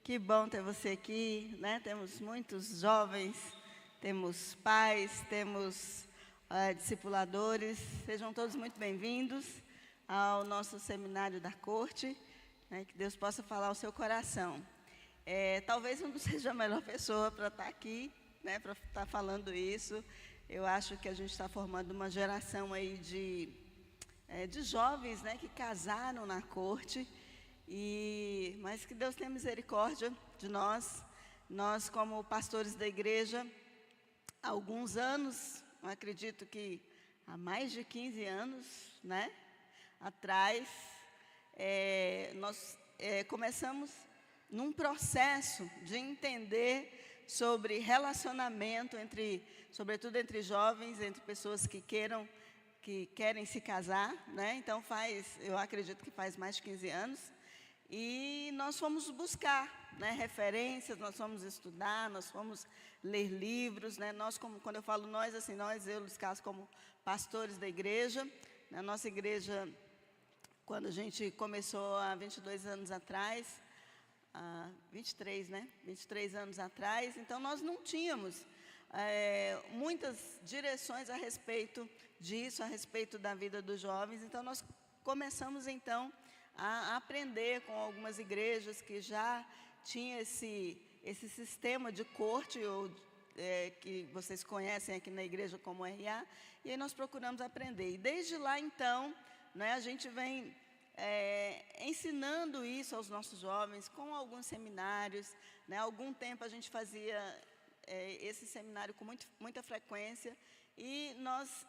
Que bom ter você aqui, né? Temos muitos jovens, temos pais, temos discipuladores. Sejam todos muito bem-vindos ao nosso seminário da corte, né? Que Deus possa falar ao seu coração. Talvez eu não seja a melhor pessoa para estar aqui, né? Para estar falando isso. Eu acho que a gente está formando uma geração aí de jovens, né? Que casaram na corte. Mas que Deus tenha misericórdia de nós. Nós, como pastores da igreja, há alguns anos, eu acredito que há mais de 15 anos, né, atrás, nós começamos num processo de entender sobre relacionamento sobretudo entre jovens, entre pessoas que querem se casar, né? Então eu acredito que faz mais de 15 anos. E nós fomos buscar, né, referências, nós fomos estudar, nós fomos ler livros, né? Quando eu falo nós, assim, eu e Luiz Carlos, como pastores da igreja, na nossa igreja, quando a gente começou há 22 anos atrás, 23, né? 23 anos atrás, então nós não tínhamos muitas direções a respeito disso, a respeito da vida dos jovens, então nós começamos, então, a aprender com algumas igrejas que já tinham esse sistema de corte, que vocês conhecem aqui na igreja como RA, e aí nós procuramos aprender. E desde lá, então, né, a gente vem ensinando isso aos nossos jovens, com alguns seminários, né? Há algum tempo a gente fazia esse seminário com muita frequência, e nós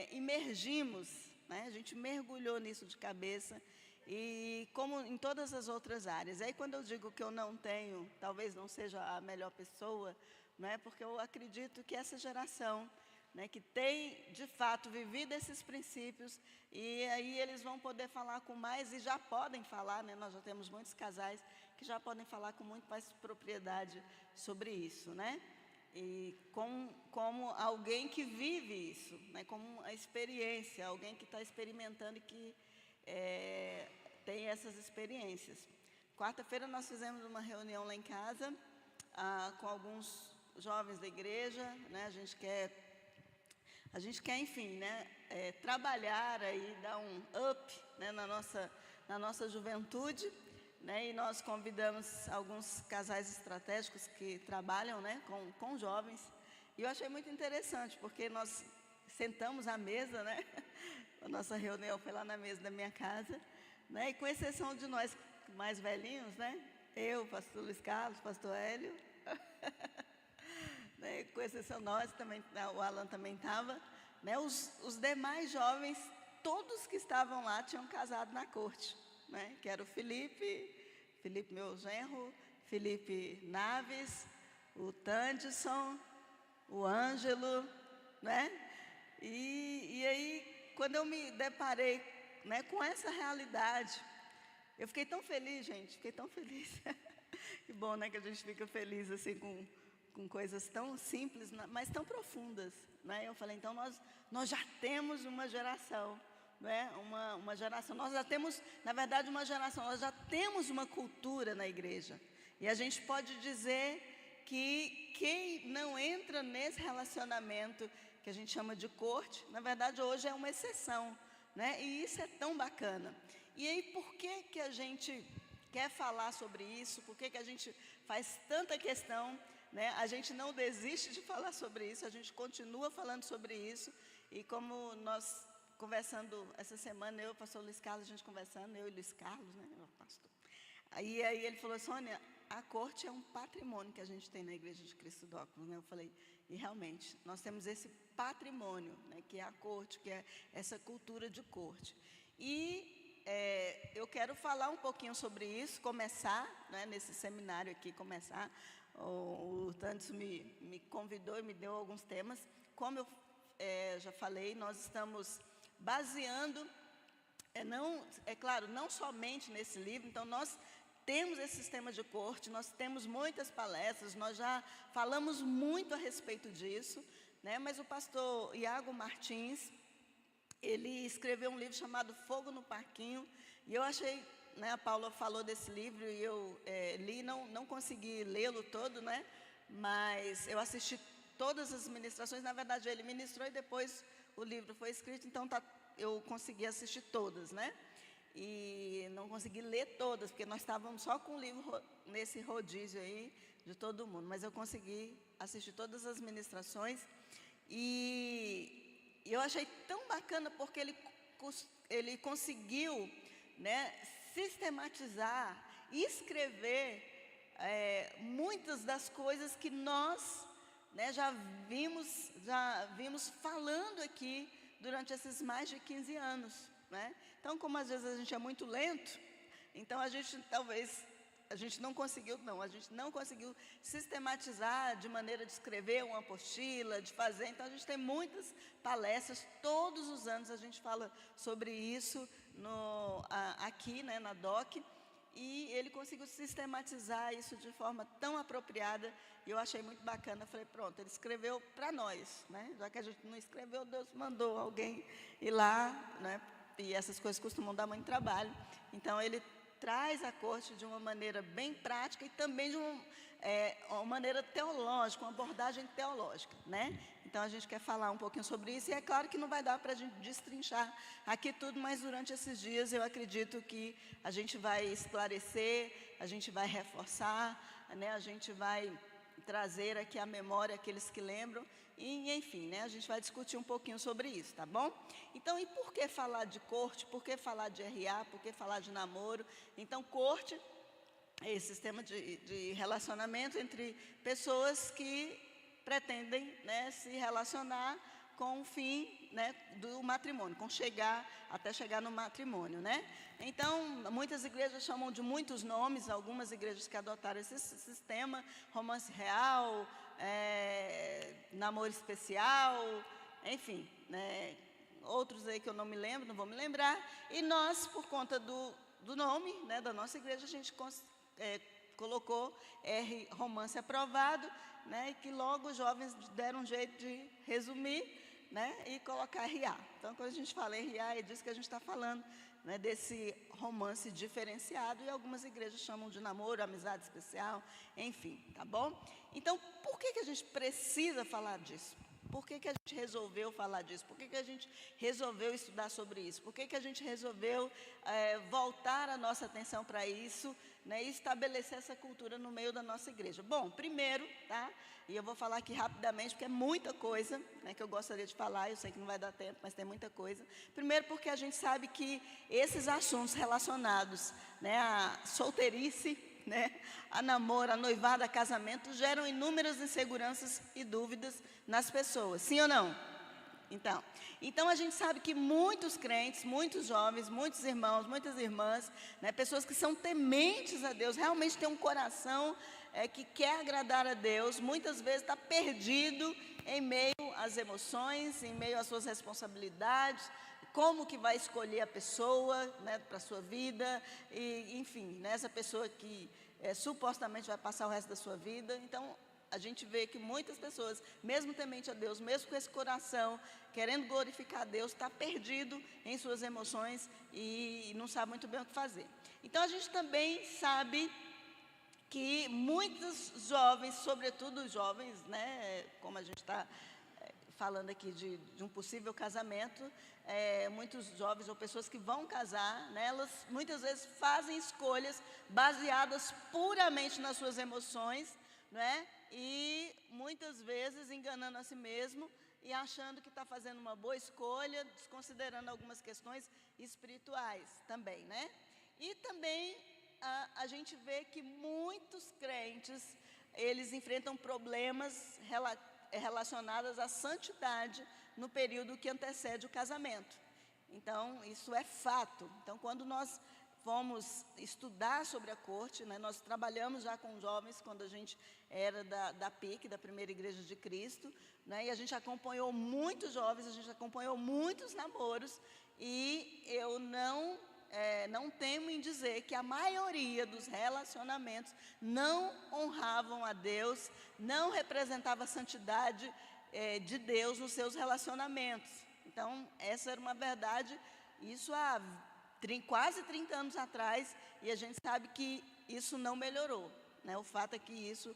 imergimos, né? A gente mergulhou nisso de cabeça, e como em todas as outras áreas. Aí quando eu digo que eu não tenho, talvez não seja a melhor pessoa, né, porque eu acredito que essa geração, né, que tem de fato vivido esses princípios, e aí eles vão poder falar com mais, e já podem falar, né, nós já temos muitos casais que já podem falar com muito mais propriedade sobre isso, né? E como alguém que vive isso, né, como a experiência, alguém que está experimentando e que tem essas experiências. Quarta-feira nós fizemos uma reunião lá em casa, com alguns jovens da igreja, né? A gente quer, enfim, né, trabalhar aí, dar um up, né, na nossa juventude, né? E nós convidamos alguns casais estratégicos que trabalham, né, com jovens. E eu achei muito interessante, porque nós sentamos à mesa, né? A nossa reunião foi lá na mesa da minha casa, né? E com exceção de nós mais velhinhos, né? Eu, pastor Luiz Carlos, pastor Hélio, né? Com exceção nós também, o Alan também estava, né? Os demais jovens, todos que estavam lá tinham casado na corte, né? Que era o Felipe meu genro, Felipe Naves, o Tandson, o Ângelo, né? E aí, quando eu me deparei, né, com essa realidade, eu fiquei tão feliz, gente, fiquei tão feliz. Que bom, né, que a gente fica feliz assim com coisas tão simples, mas tão profundas, né? Eu falei, então nós já temos uma geração, né? Uma geração, nós já temos, na verdade, uma geração, nós já temos uma cultura na igreja. E a gente pode dizer que quem não entra nesse relacionamento que a gente chama de corte, na verdade, hoje é uma exceção, né? E isso é tão bacana. E aí, por que a gente quer falar sobre isso? Por que a gente faz tanta questão, né? A gente não desiste de falar sobre isso, a gente continua falando sobre isso. E como nós conversando essa semana, eu e o pastor Luiz Carlos, a gente conversando, eu e Luiz Carlos, né, o pastor. Aí ele falou, Sônia, a corte é um patrimônio que a gente tem na Igreja de Cristo Dóculos, né? Eu falei, e realmente, nós temos esse patrimônio, né, que é a corte, que é essa cultura de corte. E eu quero falar um pouquinho sobre isso, começar, né, nesse seminário aqui, começar. O Tantos me convidou e me deu alguns temas. Como eu já falei, nós estamos baseando, claro, não somente nesse livro, então nós temos esse sistema de corte, nós temos muitas palestras, nós já falamos muito a respeito disso, né? Mas o pastor Iago Martins, ele escreveu um livro chamado Fogo no Parquinho, e eu achei né, a Paula falou desse livro e eu li, não consegui lê-lo todo, né? Mas eu assisti todas as ministrações. Na verdade, ele ministrou e depois o livro foi escrito, então eu consegui assistir todas, né? E não consegui ler todas, porque nós estávamos só com o livro nesse rodízio aí de todo mundo. Mas eu consegui assistir todas as ministrações e eu achei tão bacana porque ele conseguiu, né, sistematizar, escrever muitas das coisas que nós, né, já vimos falando aqui durante esses mais de 15 anos, né? Então, como às vezes a gente é muito lento, então a gente não conseguiu sistematizar de maneira de escrever uma apostila, de fazer. Então, a gente tem muitas palestras, todos os anos a gente fala sobre isso aqui, né, na DOC, e ele conseguiu sistematizar isso de forma tão apropriada, e eu achei muito bacana. Eu falei, pronto, ele escreveu para nós, né? Já que a gente não escreveu, Deus mandou alguém ir lá, né? E essas coisas costumam dar muito trabalho. Então, ele traz a corte de uma maneira bem prática e também de uma maneira teológica, uma abordagem teológica, né? Então, a gente quer falar um pouquinho sobre isso, e é claro que não vai dar para a gente destrinchar aqui tudo, mas durante esses dias eu acredito que a gente vai esclarecer, a gente vai reforçar, né? A gente vai trazer aqui à memória aqueles que lembram, e enfim, né, a gente vai discutir um pouquinho sobre isso, tá bom? Então, e por que falar de corte? Por que falar de RA? Por que falar de namoro? Então, corte é esse sistema de relacionamento entre pessoas que pretendem, né, se relacionar com o fim, né, do matrimônio, até chegar no matrimônio, né? Então, muitas igrejas chamam de muitos nomes, algumas igrejas que adotaram esse sistema: romance real, namoro especial, enfim, né, outros aí que eu não me lembro, não vou me lembrar. E nós, por conta do nome, né, da nossa igreja, a gente colocou romance aprovado, né, e que logo os jovens deram um jeito de resumir, né, e colocar RA. Então, quando a gente fala RA, é disso que a gente está falando, né, desse romance diferenciado, e algumas igrejas chamam de namoro, amizade especial, enfim, tá bom? Então, por que a gente precisa falar disso? Por que a gente resolveu falar disso? Por que a gente resolveu estudar sobre isso? Por que a gente resolveu voltar a nossa atenção para isso, né, e estabelecer essa cultura no meio da nossa igreja? Bom, primeiro, tá? E eu vou falar aqui rapidamente, porque é muita coisa, né, que eu gostaria de falar. Eu sei que não vai dar tempo, mas tem muita coisa. Primeiro, porque a gente sabe que esses assuntos relacionados, né, à solteirice, né, a namoro, a noivado, a casamento, geram inúmeras inseguranças e dúvidas nas pessoas. Sim ou não? Então a gente sabe que muitos crentes, muitos jovens, muitos irmãos, muitas irmãs, né, pessoas que são tementes a Deus, realmente têm um coração que quer agradar a Deus, muitas vezes está perdido em meio às emoções, em meio às suas responsabilidades, como que vai escolher a pessoa, né, para a sua vida, e, enfim, né, essa pessoa que supostamente vai passar o resto da sua vida. Então, a gente vê que muitas pessoas, mesmo temente a Deus, mesmo com esse coração, querendo glorificar a Deus, está perdido em suas emoções e não sabe muito bem o que fazer. Então, a gente também sabe que muitos jovens, sobretudo os jovens, né, como a gente está falando aqui de um possível casamento, muitos jovens ou pessoas que vão casar, né, elas muitas vezes fazem escolhas baseadas puramente nas suas emoções, né, e muitas vezes enganando a si mesmo e achando que está fazendo uma boa escolha, desconsiderando algumas questões espirituais também, né? E também a gente vê que muitos crentes, eles enfrentam problemas relacionados à santidade no período que antecede o casamento. Então, isso é fato. Então, quando nós fomos estudar sobre a corte, né, nós trabalhamos já com jovens quando a gente era da PIC, da Primeira Igreja de Cristo, né, e a gente acompanhou muitos jovens, a gente acompanhou muitos namoros, e eu não temo em dizer que a maioria dos relacionamentos não honravam a Deus, não representava a santidade de Deus nos seus relacionamentos. Então, essa era uma verdade, isso há quase 30 anos atrás, e a gente sabe que isso não melhorou, né? O fato é que isso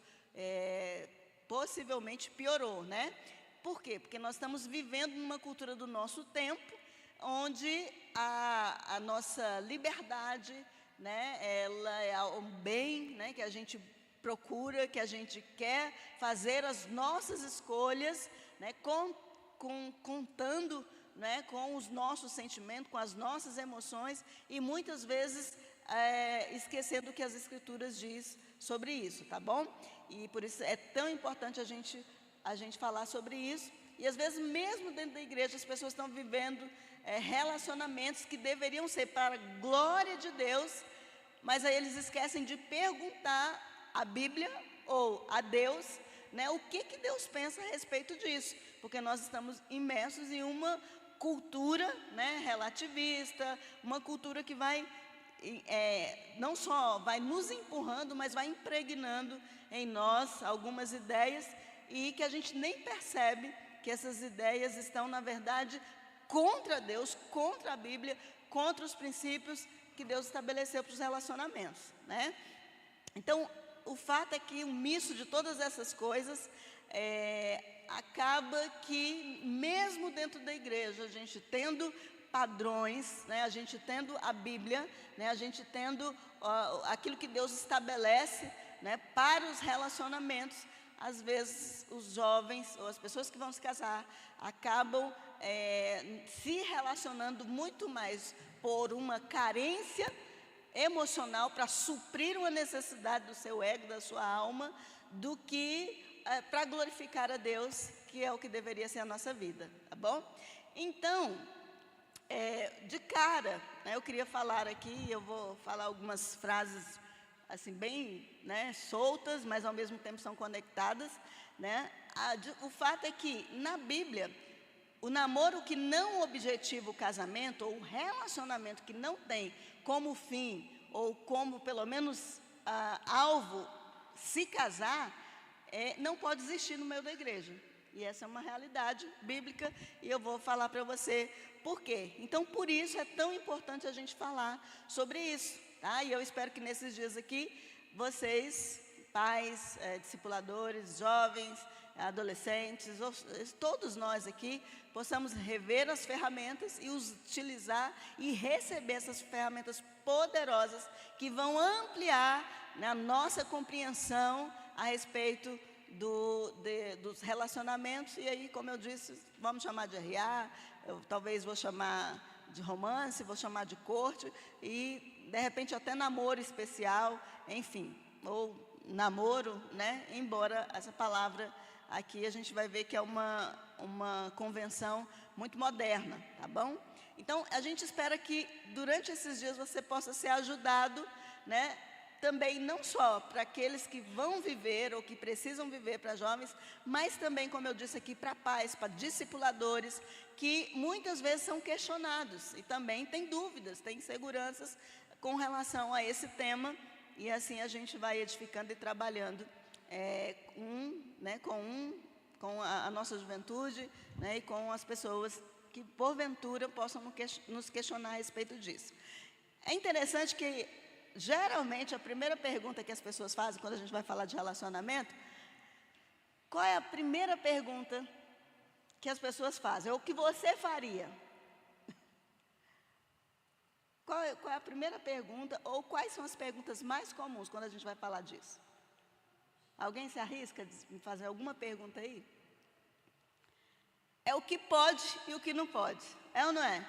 possivelmente piorou, né? Por quê? Porque nós estamos vivendo numa cultura do nosso tempo, onde a nossa liberdade, né, ela é um bem, né, que a gente procura, que a gente quer fazer as nossas escolhas, né, contando, né, com os nossos sentimentos, com as nossas emoções, e muitas vezes esquecendo o que as Escrituras diz sobre isso, tá bom? E por isso é tão importante a gente falar sobre isso. E às vezes mesmo dentro da igreja as pessoas estão vivendo relacionamentos que deveriam ser para a glória de Deus, mas aí eles esquecem de perguntar à Bíblia ou a Deus, né, o que Deus pensa a respeito disso, porque nós estamos imersos em uma cultura, né, relativista, uma cultura que vai não só vai nos empurrando, mas vai impregnando em nós algumas ideias, e que a gente nem percebe que essas ideias estão, na verdade, contra Deus, contra a Bíblia, contra os princípios que Deus estabeleceu para os relacionamentos, né? Então, o fato é que um misto de todas essas coisas acaba que, mesmo dentro da igreja, a gente tendo padrões, né, a gente tendo a Bíblia, né, a gente tendo aquilo que Deus estabelece, né, para os relacionamentos, às vezes os jovens ou as pessoas que vão se casar acabam se relacionando muito mais por uma carência emocional para suprir uma necessidade do seu ego, da sua alma, do que para glorificar a Deus, que é o que deveria ser a nossa vida, tá bom? Então, de cara, né, eu queria falar aqui, eu vou falar algumas frases assim bem, né, soltas, mas ao mesmo tempo são conectadas, né? O fato é que na Bíblia, o namoro que não objetiva o casamento, ou o relacionamento que não tem como fim, ou como pelo menos alvo se casar, não pode existir no meio da igreja. E essa é uma realidade bíblica, e eu vou falar para você por quê. Então, por isso é tão importante a gente falar sobre isso, tá? E eu espero que nesses dias aqui, vocês, pais, discipuladores, jovens, adolescentes, todos nós aqui, possamos rever as ferramentas e utilizar e receber essas ferramentas poderosas que vão ampliar, né, a nossa compreensão a respeito dos relacionamentos. E aí, como eu disse, vamos chamar de RA, eu talvez vou chamar de romance, vou chamar de corte, e de repente até namoro especial, enfim, ou namoro, né? Embora essa palavra aqui a gente vai ver que é uma convenção muito moderna, tá bom? Então, a gente espera que durante esses dias você possa ser ajudado, né? Também não só para aqueles que vão viver ou que precisam viver, para jovens, mas também, como eu disse aqui, para pais, para discipuladores, que muitas vezes são questionados e também têm dúvidas, têm inseguranças com relação a esse tema, e assim a gente vai edificando e trabalhando com a nossa juventude, né, e com as pessoas que porventura possam nos questionar a respeito disso. É interessante que geralmente a primeira pergunta que as pessoas fazem quando a gente vai falar de relacionamento, qual é a primeira pergunta que as pessoas fazem? É o que você faria? Qual é a primeira pergunta, ou quais são as perguntas mais comuns quando a gente vai falar disso? Alguém se arrisca a fazer alguma pergunta aí? É o que pode e o que não pode, é ou não é?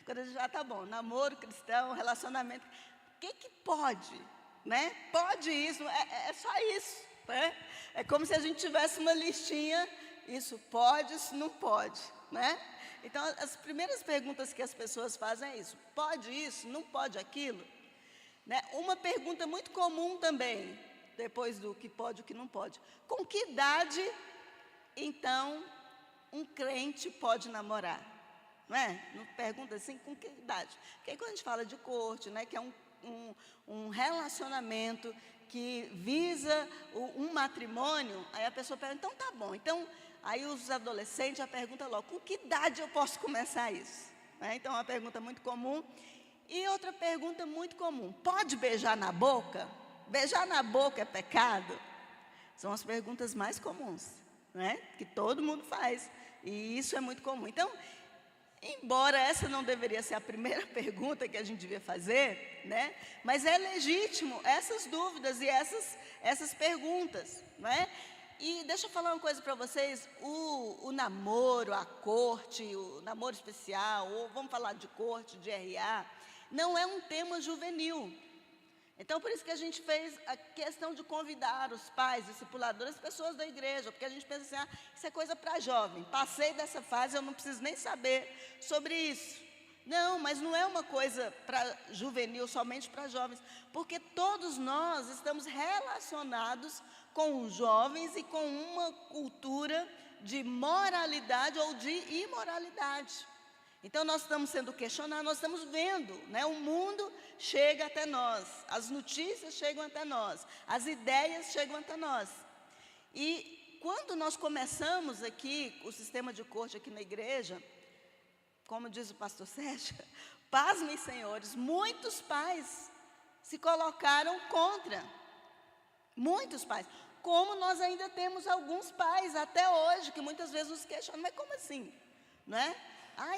Quando a gente já tá bom, namoro cristão, relacionamento, o que pode, né? Pode isso, é só isso, né? É como se a gente tivesse uma listinha, isso pode, isso não pode, né? Então, as primeiras perguntas que as pessoas fazem é isso: pode isso, não pode aquilo? Né? Uma pergunta muito comum também, depois do que pode e o que não pode: com que idade, então, um crente pode namorar? Não é? Não pergunta assim, com que idade? Porque aí quando a gente fala de corte, né, que é um relacionamento que visa um matrimônio, aí a pessoa pergunta, então tá bom, então, aí os adolescentes já perguntam logo, com que idade eu posso começar isso? Né? Então é uma pergunta muito comum. E outra pergunta muito comum: pode beijar na boca? Beijar na boca é pecado? São as perguntas mais comuns, né? Que todo mundo faz. E isso é muito comum. Então, embora essa não deveria ser a primeira pergunta que a gente devia fazer, né? Mas é legítimo essas dúvidas e essas perguntas, né? E deixa eu falar uma coisa para vocês: o namoro, a corte, o namoro especial, ou vamos falar de corte, de RA, não é um tema juvenil. Então, por isso que a gente fez a questão de convidar os pais, discipuladores, as pessoas da igreja, porque a gente pensa assim: isso é coisa para jovem, passei dessa fase, eu não preciso nem saber sobre isso. Não, mas não é uma coisa para juvenil, somente para jovens, porque todos nós estamos relacionados com os jovens e com uma cultura de moralidade ou de imoralidade. Então, nós estamos sendo questionados, nós estamos vendo, né? O mundo chega até nós, as notícias chegam até nós, as ideias chegam até nós. E quando nós começamos aqui o sistema de corte aqui na igreja, como diz o pastor Sérgio, pasmem, senhores, muitos pais se colocaram contra. Muitos pais. Como nós ainda temos alguns pais até hoje que muitas vezes nos questionam: mas como assim? Né?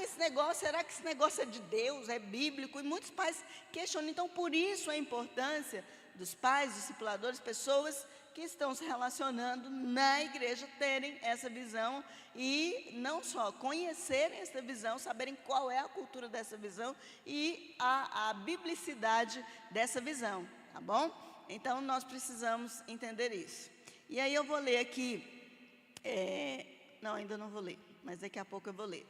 Esse negócio, será que esse negócio é de Deus, é bíblico? E muitos pais questionam. Então, por isso a importância dos pais, discipuladores, pessoas que estão se relacionando na igreja, terem essa visão e não só conhecerem essa visão, saberem qual é a cultura dessa visão e a biblicidade dessa visão, tá bom? Então, nós precisamos entender isso. E aí eu vou ler aqui, não, ainda não vou ler, mas daqui a pouco eu vou ler.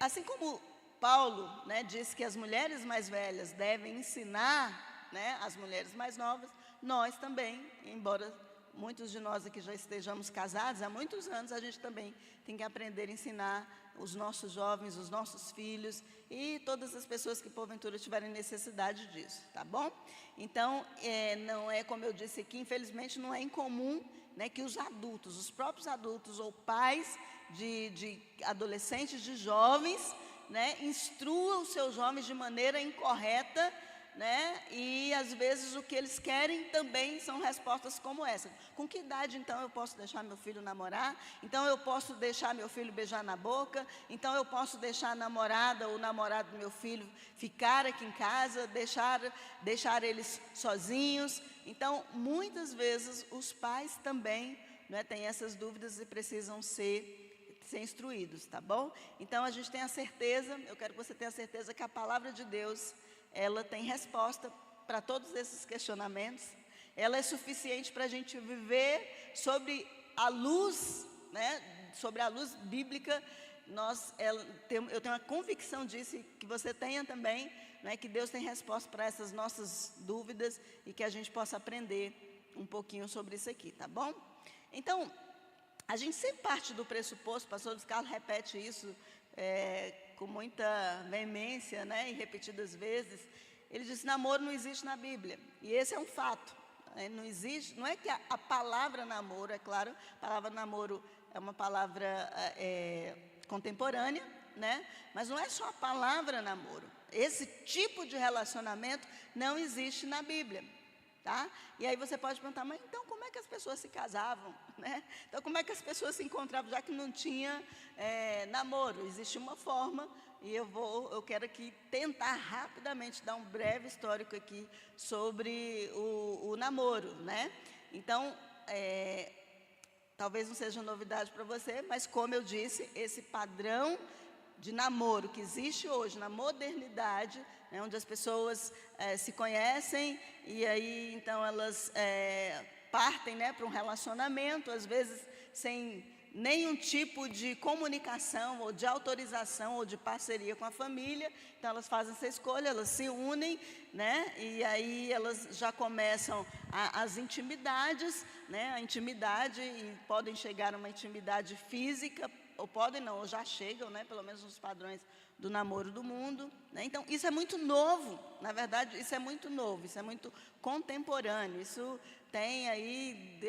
Assim como Paulo, né, diz que as mulheres mais velhas devem ensinar, né, as mulheres mais novas, nós também, embora muitos de nós aqui já estejamos casados há muitos anos, a gente também tem que aprender a ensinar os nossos jovens, os nossos filhos e todas as pessoas que porventura tiverem necessidade disso, tá bom? Então, não é, como eu disse aqui, infelizmente não é incomum, né, que os adultos, os próprios adultos ou pais de adolescentes, de jovens, né, instruam os seus jovens de maneira incorreta, né, e às vezes o que eles querem também são respostas como essa: com que idade então eu posso deixar meu filho namorar? Então eu posso deixar meu filho beijar na boca? Então eu posso deixar a namorada ou o namorado do meu filho ficar aqui em casa, deixar eles sozinhos? Então, muitas vezes os pais também, né, têm essas dúvidas e precisam ser instruídos, tá bom? Então, a gente tem a certeza, eu quero que você tenha a certeza que a palavra de Deus, ela tem resposta para todos esses questionamentos. Ela é suficiente para a gente viver sobre a luz, né, sobre a luz bíblica. Eu tenho uma convicção disso, e que você tenha também, né, que Deus tem resposta para essas nossas dúvidas e que a gente possa aprender um pouquinho sobre isso aqui, tá bom? Então, a gente sempre parte do pressuposto, o pastor Luiz Carlos repete isso com muita veemência, né, e repetidas vezes. Ele diz: namoro não existe na Bíblia, e esse é um fato. Não existe, não é que a palavra namoro, é claro, a palavra namoro é uma palavra contemporânea, né, mas não é só a palavra namoro. Esse tipo de relacionamento não existe na Bíblia. Tá? E aí você pode perguntar: mas então como é que as pessoas se casavam? Né? Então como é que as pessoas se encontravam, já que não tinha namoro? Existe uma forma, e eu quero aqui tentar rapidamente dar um breve histórico aqui sobre o namoro, né? Então, talvez não seja novidade para você, mas como eu disse, esse padrão de namoro que existe hoje na modernidade, né, onde as pessoas se conhecem e aí então elas partem, né, para um relacionamento, às vezes sem nenhum tipo de comunicação ou de autorização ou de parceria com a família. Então elas fazem essa escolha, elas se unem, né, e aí elas já começam as intimidades, né, a intimidade, e podem chegar a uma intimidade física ou podem não, ou já chegam, né, pelo menos nos padrões do namoro do mundo, né? Então, isso é muito novo, na verdade, isso é muito novo, isso é muito contemporâneo, isso tem aí,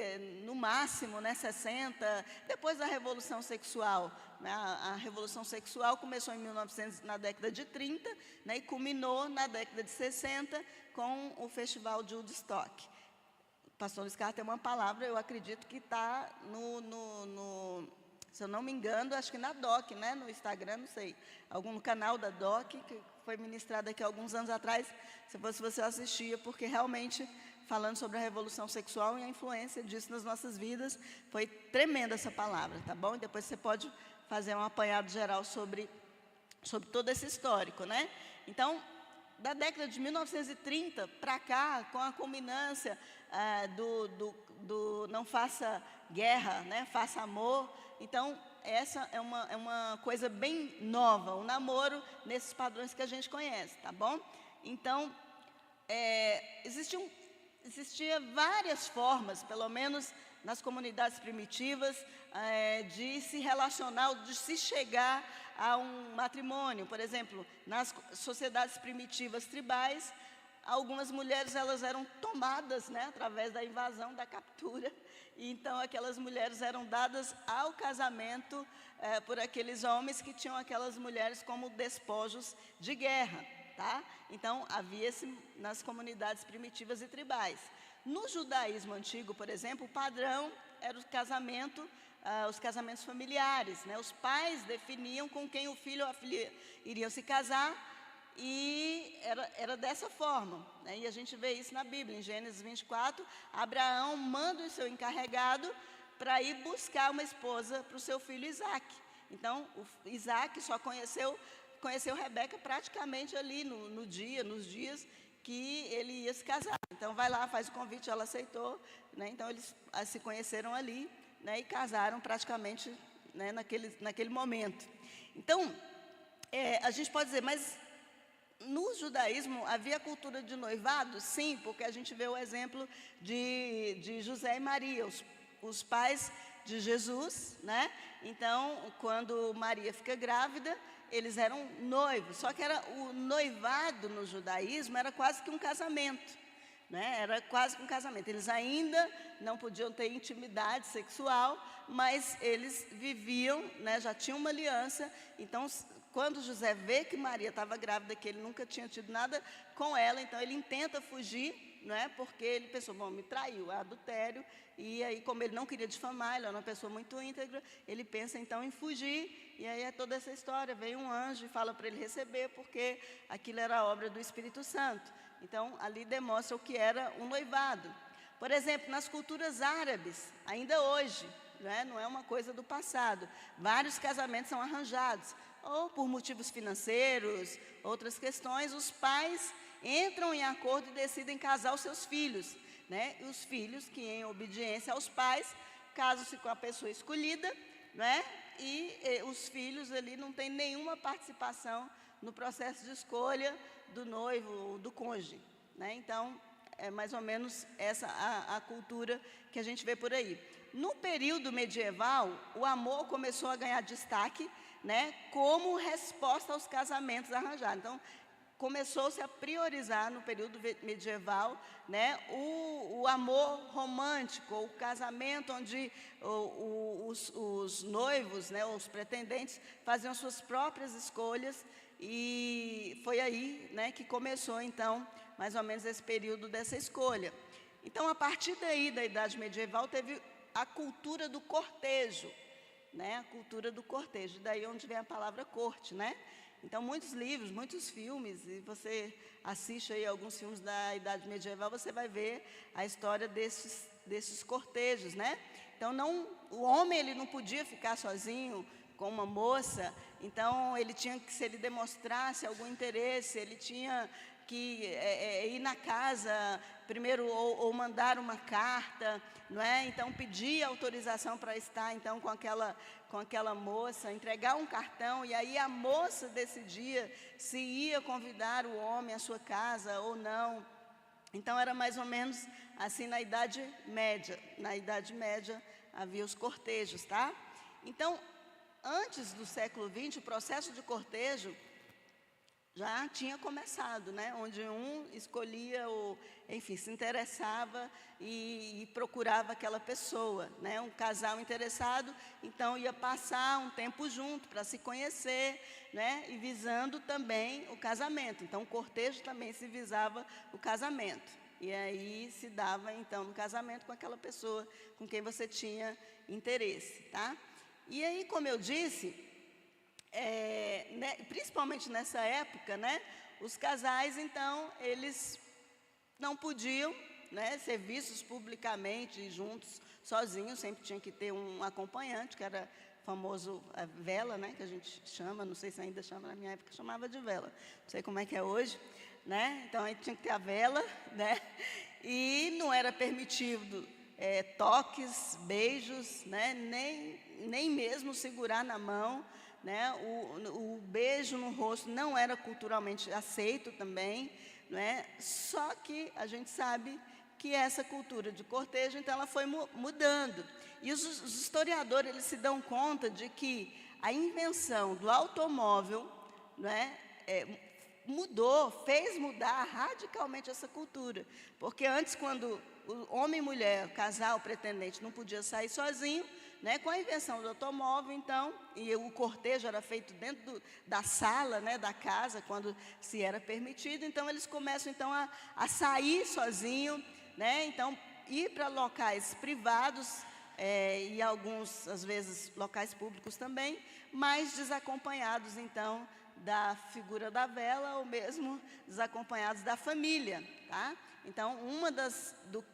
no máximo, né, 60, depois da Revolução Sexual, né? A Revolução Sexual começou em 1900, na década de 30, né, e culminou na década de 60 com o Festival de Woodstock. O pastor Luiz Carlos tem uma palavra, eu acredito que está se eu não me engano, acho que na DOC, né, no Instagram, não sei, no canal da DOC, que foi ministrado aqui há alguns anos atrás, se fosse você assistia, porque realmente, falando sobre a revolução sexual e a influência disso nas nossas vidas, foi tremenda essa palavra, tá bom? E depois você pode fazer um apanhado geral sobre todo esse histórico, né? Então, da década de 1930 para cá, com a culminância do não faça guerra, né, faça amor. Então, essa é uma coisa bem nova, o namoro nesses padrões que a gente conhece, tá bom? Então, existia várias formas, pelo menos nas comunidades primitivas, de se relacionar, de se chegar a um matrimônio. Por exemplo, nas sociedades primitivas tribais, algumas mulheres elas eram tomadas, né, através da invasão, da captura, e então aquelas mulheres eram dadas ao casamento por aqueles homens que tinham aquelas mulheres como despojos de guerra, tá? Então havia-se nas comunidades primitivas e tribais. No judaísmo antigo, por exemplo, o padrão era o casamento, os casamentos familiares, né? Os pais definiam com quem o filho ou a filha iriam se casar, e era dessa forma, né? E a gente vê isso na Bíblia, em Gênesis 24, Abraão manda o seu encarregado para ir buscar uma esposa para o seu filho Isaac. Então, Isaac só conheceu Rebeca praticamente ali nos dias que ele ia se casar. Então, vai lá, faz o convite, ela aceitou, né? Então, eles se conheceram ali, né, e casaram praticamente, né, naquele momento. Então, a gente pode dizer, mas no judaísmo havia cultura de noivado? Sim, porque a gente vê o exemplo de José e Maria, os pais de Jesus, né? Então, quando Maria fica grávida, eles eram noivos, só que o noivado no judaísmo era quase que um casamento, né? Era quase que um casamento. Eles ainda não podiam ter intimidade sexual, mas eles viviam, né, já tinham uma aliança. Então, quando José vê que Maria estava grávida, que ele nunca tinha tido nada com ela, então ele tenta fugir, né, porque ele pensou, bom, me traiu, é adultério, e aí, como ele não queria difamar, ele era uma pessoa muito íntegra, ele pensa então em fugir, e aí é toda essa história, vem um anjo e fala para ele receber, porque aquilo era obra do Espírito Santo. Então, ali demonstra o que era um noivado. Por exemplo, nas culturas árabes, ainda hoje, né, não é uma coisa do passado, vários casamentos são arranjados, ou por motivos financeiros, outras questões, os pais entram em acordo e decidem casar os seus filhos, né? E os filhos que, em obediência aos pais, casam-se com a pessoa escolhida, né? E os filhos ali não têm nenhuma participação no processo de escolha do noivo ou do cônjuge, né? Então, é mais ou menos essa a cultura que a gente vê por aí. No período medieval, o amor começou a ganhar destaque, né, como resposta aos casamentos arranjados. Então, começou-se a priorizar no período medieval, né, o amor romântico, o casamento onde os noivos, né, os pretendentes, faziam suas próprias escolhas, e foi aí, né, que começou, então, mais ou menos esse período dessa escolha. Então, a partir daí, da Idade Medieval, teve a cultura do cortejo, né, a cultura do cortejo, daí onde vem a palavra corte, né? Então, muitos livros, muitos filmes, e você assiste aí alguns filmes da Idade Medieval, você vai ver a história desses cortejos, né? Então, o homem ele não podia ficar sozinho com uma moça, então ele tinha que, se ele demonstrasse algum interesse, ele tinha que ir na casa primeiro ou mandar uma carta, não é? Então pedir autorização para estar então com aquela moça, entregar um cartão, e aí a moça decidia se ia convidar o homem à sua casa ou não. Então era mais ou menos assim na Idade Média. Na Idade Média havia os cortejos, tá? Então antes do século XX, o processo de cortejo já tinha começado, né? Onde um escolhia, enfim, se interessava e procurava aquela pessoa, né? Um casal interessado, então ia passar um tempo junto para se conhecer, né? E visando também o casamento. Então, o cortejo também se visava o casamento. E aí se dava, então, no casamento com aquela pessoa com quem você tinha interesse, tá? E aí, como eu disse, principalmente nessa época, né, os casais, então, eles não podiam, né, ser vistos publicamente juntos, sozinhos, sempre tinha que ter um acompanhante, que era famoso a vela, né, que a gente chama, não sei se ainda chama, na minha época chamava de vela, não sei como é que é hoje, né, então aí tinha que ter a vela, né, e não era permitido toques, beijos, né, nem mesmo segurar na mão, né, o beijo no rosto não era culturalmente aceito também, né, só que a gente sabe que essa cultura de cortejo, então, ela foi mudando. E os historiadores, eles se dão conta de que a invenção do automóvel, né, fez mudar radicalmente essa cultura. Porque antes, quando o homem e mulher, casal, pretendente, não podia sair sozinho, né, com a invenção do automóvel, então, e o cortejo era feito dentro da sala, né, da casa, quando se era permitido, então eles começam então a sair sozinho, né, então ir para locais privados e alguns, às vezes, locais públicos também, mas desacompanhados então da figura da vela ou mesmo desacompanhados da família, tá? Então,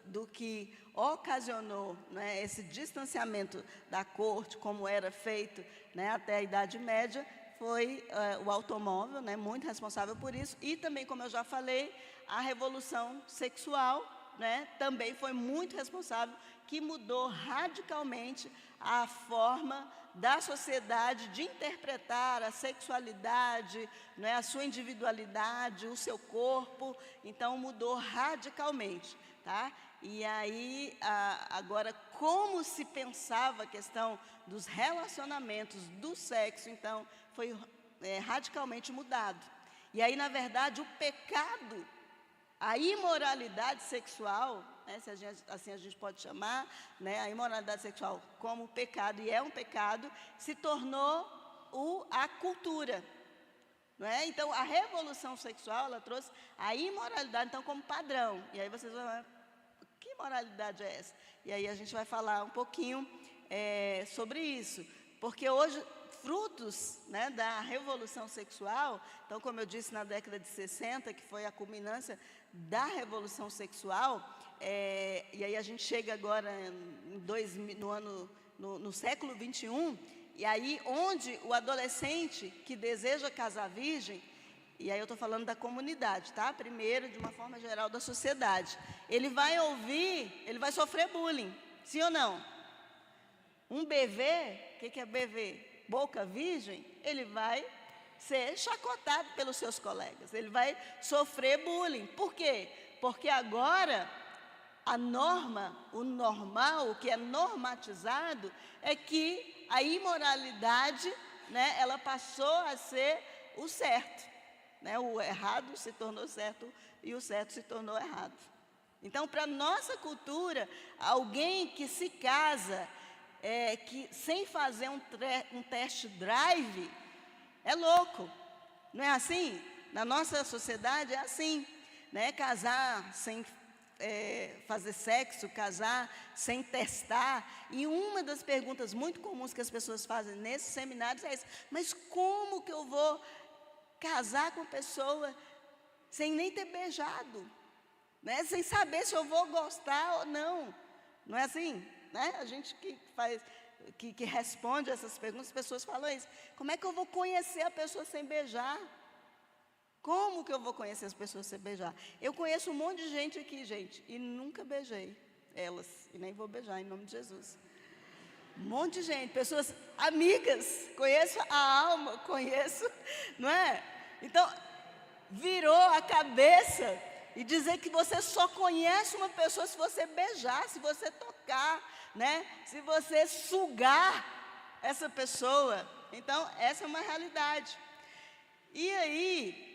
do que ocasionou, né, esse distanciamento da corte, como era feito, né, até a Idade Média, foi o automóvel, né, muito responsável por isso, e também, como eu já falei, a revolução sexual, né, também foi muito responsável, que mudou radicalmente a forma da sociedade de interpretar a sexualidade, né, a sua individualidade, o seu corpo, então mudou radicalmente, tá? E aí, agora, como se pensava a questão dos relacionamentos, do sexo, então, foi radicalmente mudado. E aí, na verdade, o pecado, a imoralidade sexual, né, se assim a gente pode chamar, né, a imoralidade sexual como pecado, e é um pecado, se tornou a cultura. Não é? Então, a revolução sexual, ela trouxe a imoralidade, então, como padrão. E aí vocês vão falar, que moralidade é essa? E aí a gente vai falar um pouquinho sobre isso. Porque hoje, frutos, né, da revolução sexual, então, como eu disse, na década de 60, que foi a culminância da revolução sexual, e aí a gente chega agora no século 21, e aí onde o adolescente que deseja casar virgem, e aí eu estou falando da comunidade, tá? Primeiro, de uma forma geral, da sociedade, ele vai sofrer bullying, sim ou não? Um bebê, o que é bebê? Boca virgem, ele vai ser chacotado pelos seus colegas, ele vai sofrer bullying. Por quê? Porque agora a norma, o normal, o que é normatizado, é que a imoralidade, né, ela passou a ser o certo, né, o errado se tornou certo e o certo se tornou errado. Então, para a nossa cultura, alguém que se casa sem fazer um test drive, é louco, não é assim? Na nossa sociedade é assim, né? Casar sem fazer sexo, casar sem testar. E uma das perguntas muito comuns que as pessoas fazem nesses seminários é essa: mas como que eu vou casar com a pessoa sem nem ter beijado? Né? Sem saber se eu vou gostar ou não. Não é assim? Né? A gente que responde essas perguntas, as pessoas falam isso. Como é que eu vou conhecer a pessoa sem beijar? Como que eu vou conhecer as pessoas sem beijar? Eu conheço um monte de gente aqui, gente, e nunca beijei elas, e nem vou beijar, em nome de Jesus. Um monte de gente, pessoas amigas, conheço a alma, conheço, não é? Então, virou a cabeça e dizer que você só conhece uma pessoa se você beijar, se você tocar, né? Se você sugar essa pessoa. Então, essa é uma realidade. E aí,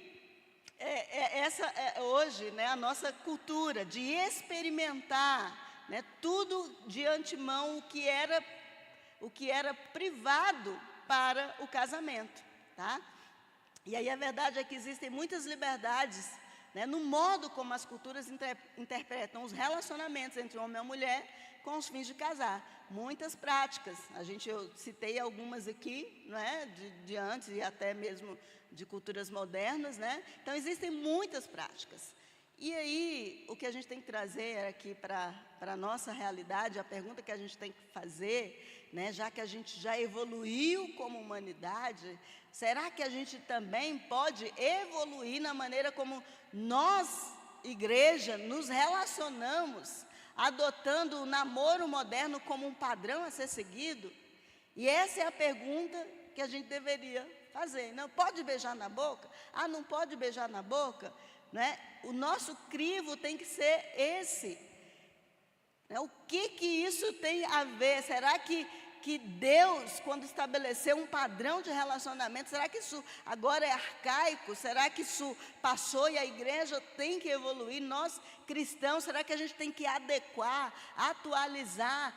hoje, né, a nossa cultura de experimentar, né, tudo de antemão, o que era privado para o casamento, tá? E aí a verdade é que existem muitas liberdades, né, no modo como as culturas interpretam os relacionamentos entre homem e mulher com os fins de casar. Muitas práticas, eu citei algumas aqui, né, de antes e até mesmo de culturas modernas, né? Então existem muitas práticas. E aí, o que a gente tem que trazer aqui para a nossa realidade, a pergunta que a gente tem que fazer, né, já que a gente já evoluiu como humanidade, será que a gente também pode evoluir na maneira como nós, igreja, nos relacionamos, adotando o namoro moderno como um padrão a ser seguido? E essa é a pergunta que a gente deveria fazer. Não pode beijar na boca? Ah, não pode beijar na boca? Né? O nosso crivo tem que ser esse. Né? O que isso tem a ver? Será que Deus, quando estabeleceu um padrão de relacionamento, será que isso agora é arcaico? Será que isso passou e a igreja tem que evoluir? Nós, cristãos, será que a gente tem que adequar, atualizar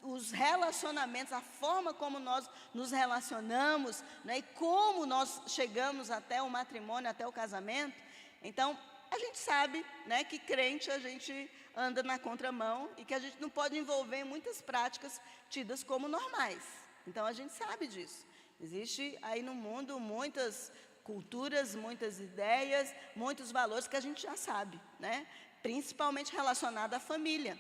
os relacionamentos, a forma como nós nos relacionamos, né? E como nós chegamos até o matrimônio, até o casamento? Então, a gente sabe, né, que crente a gente anda na contramão e que a gente não pode envolver em muitas práticas tidas como normais. Então, a gente sabe disso. Existe aí no mundo muitas culturas, muitas ideias, muitos valores que a gente já sabe, né? Principalmente relacionado à família,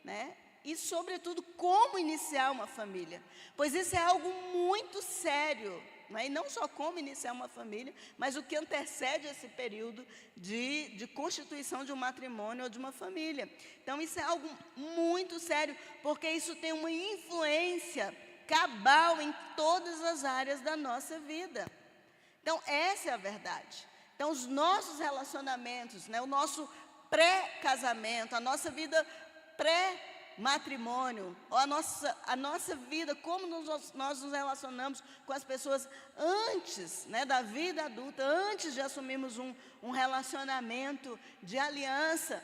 né? E, sobretudo, como iniciar uma família. Pois isso é algo muito sério. E não só como iniciar uma família, mas o que antecede esse período de constituição de um matrimônio ou de uma família. Então, isso é algo muito sério, porque isso tem uma influência cabal em todas as áreas da nossa vida. Então, essa é a verdade. Então, os nossos relacionamentos, né, o nosso pré-casamento, a nossa vida pré-matrimônio, ou a nossa vida, como nós nos relacionamos com as pessoas antes, né, da vida adulta, antes de assumirmos um relacionamento de aliança,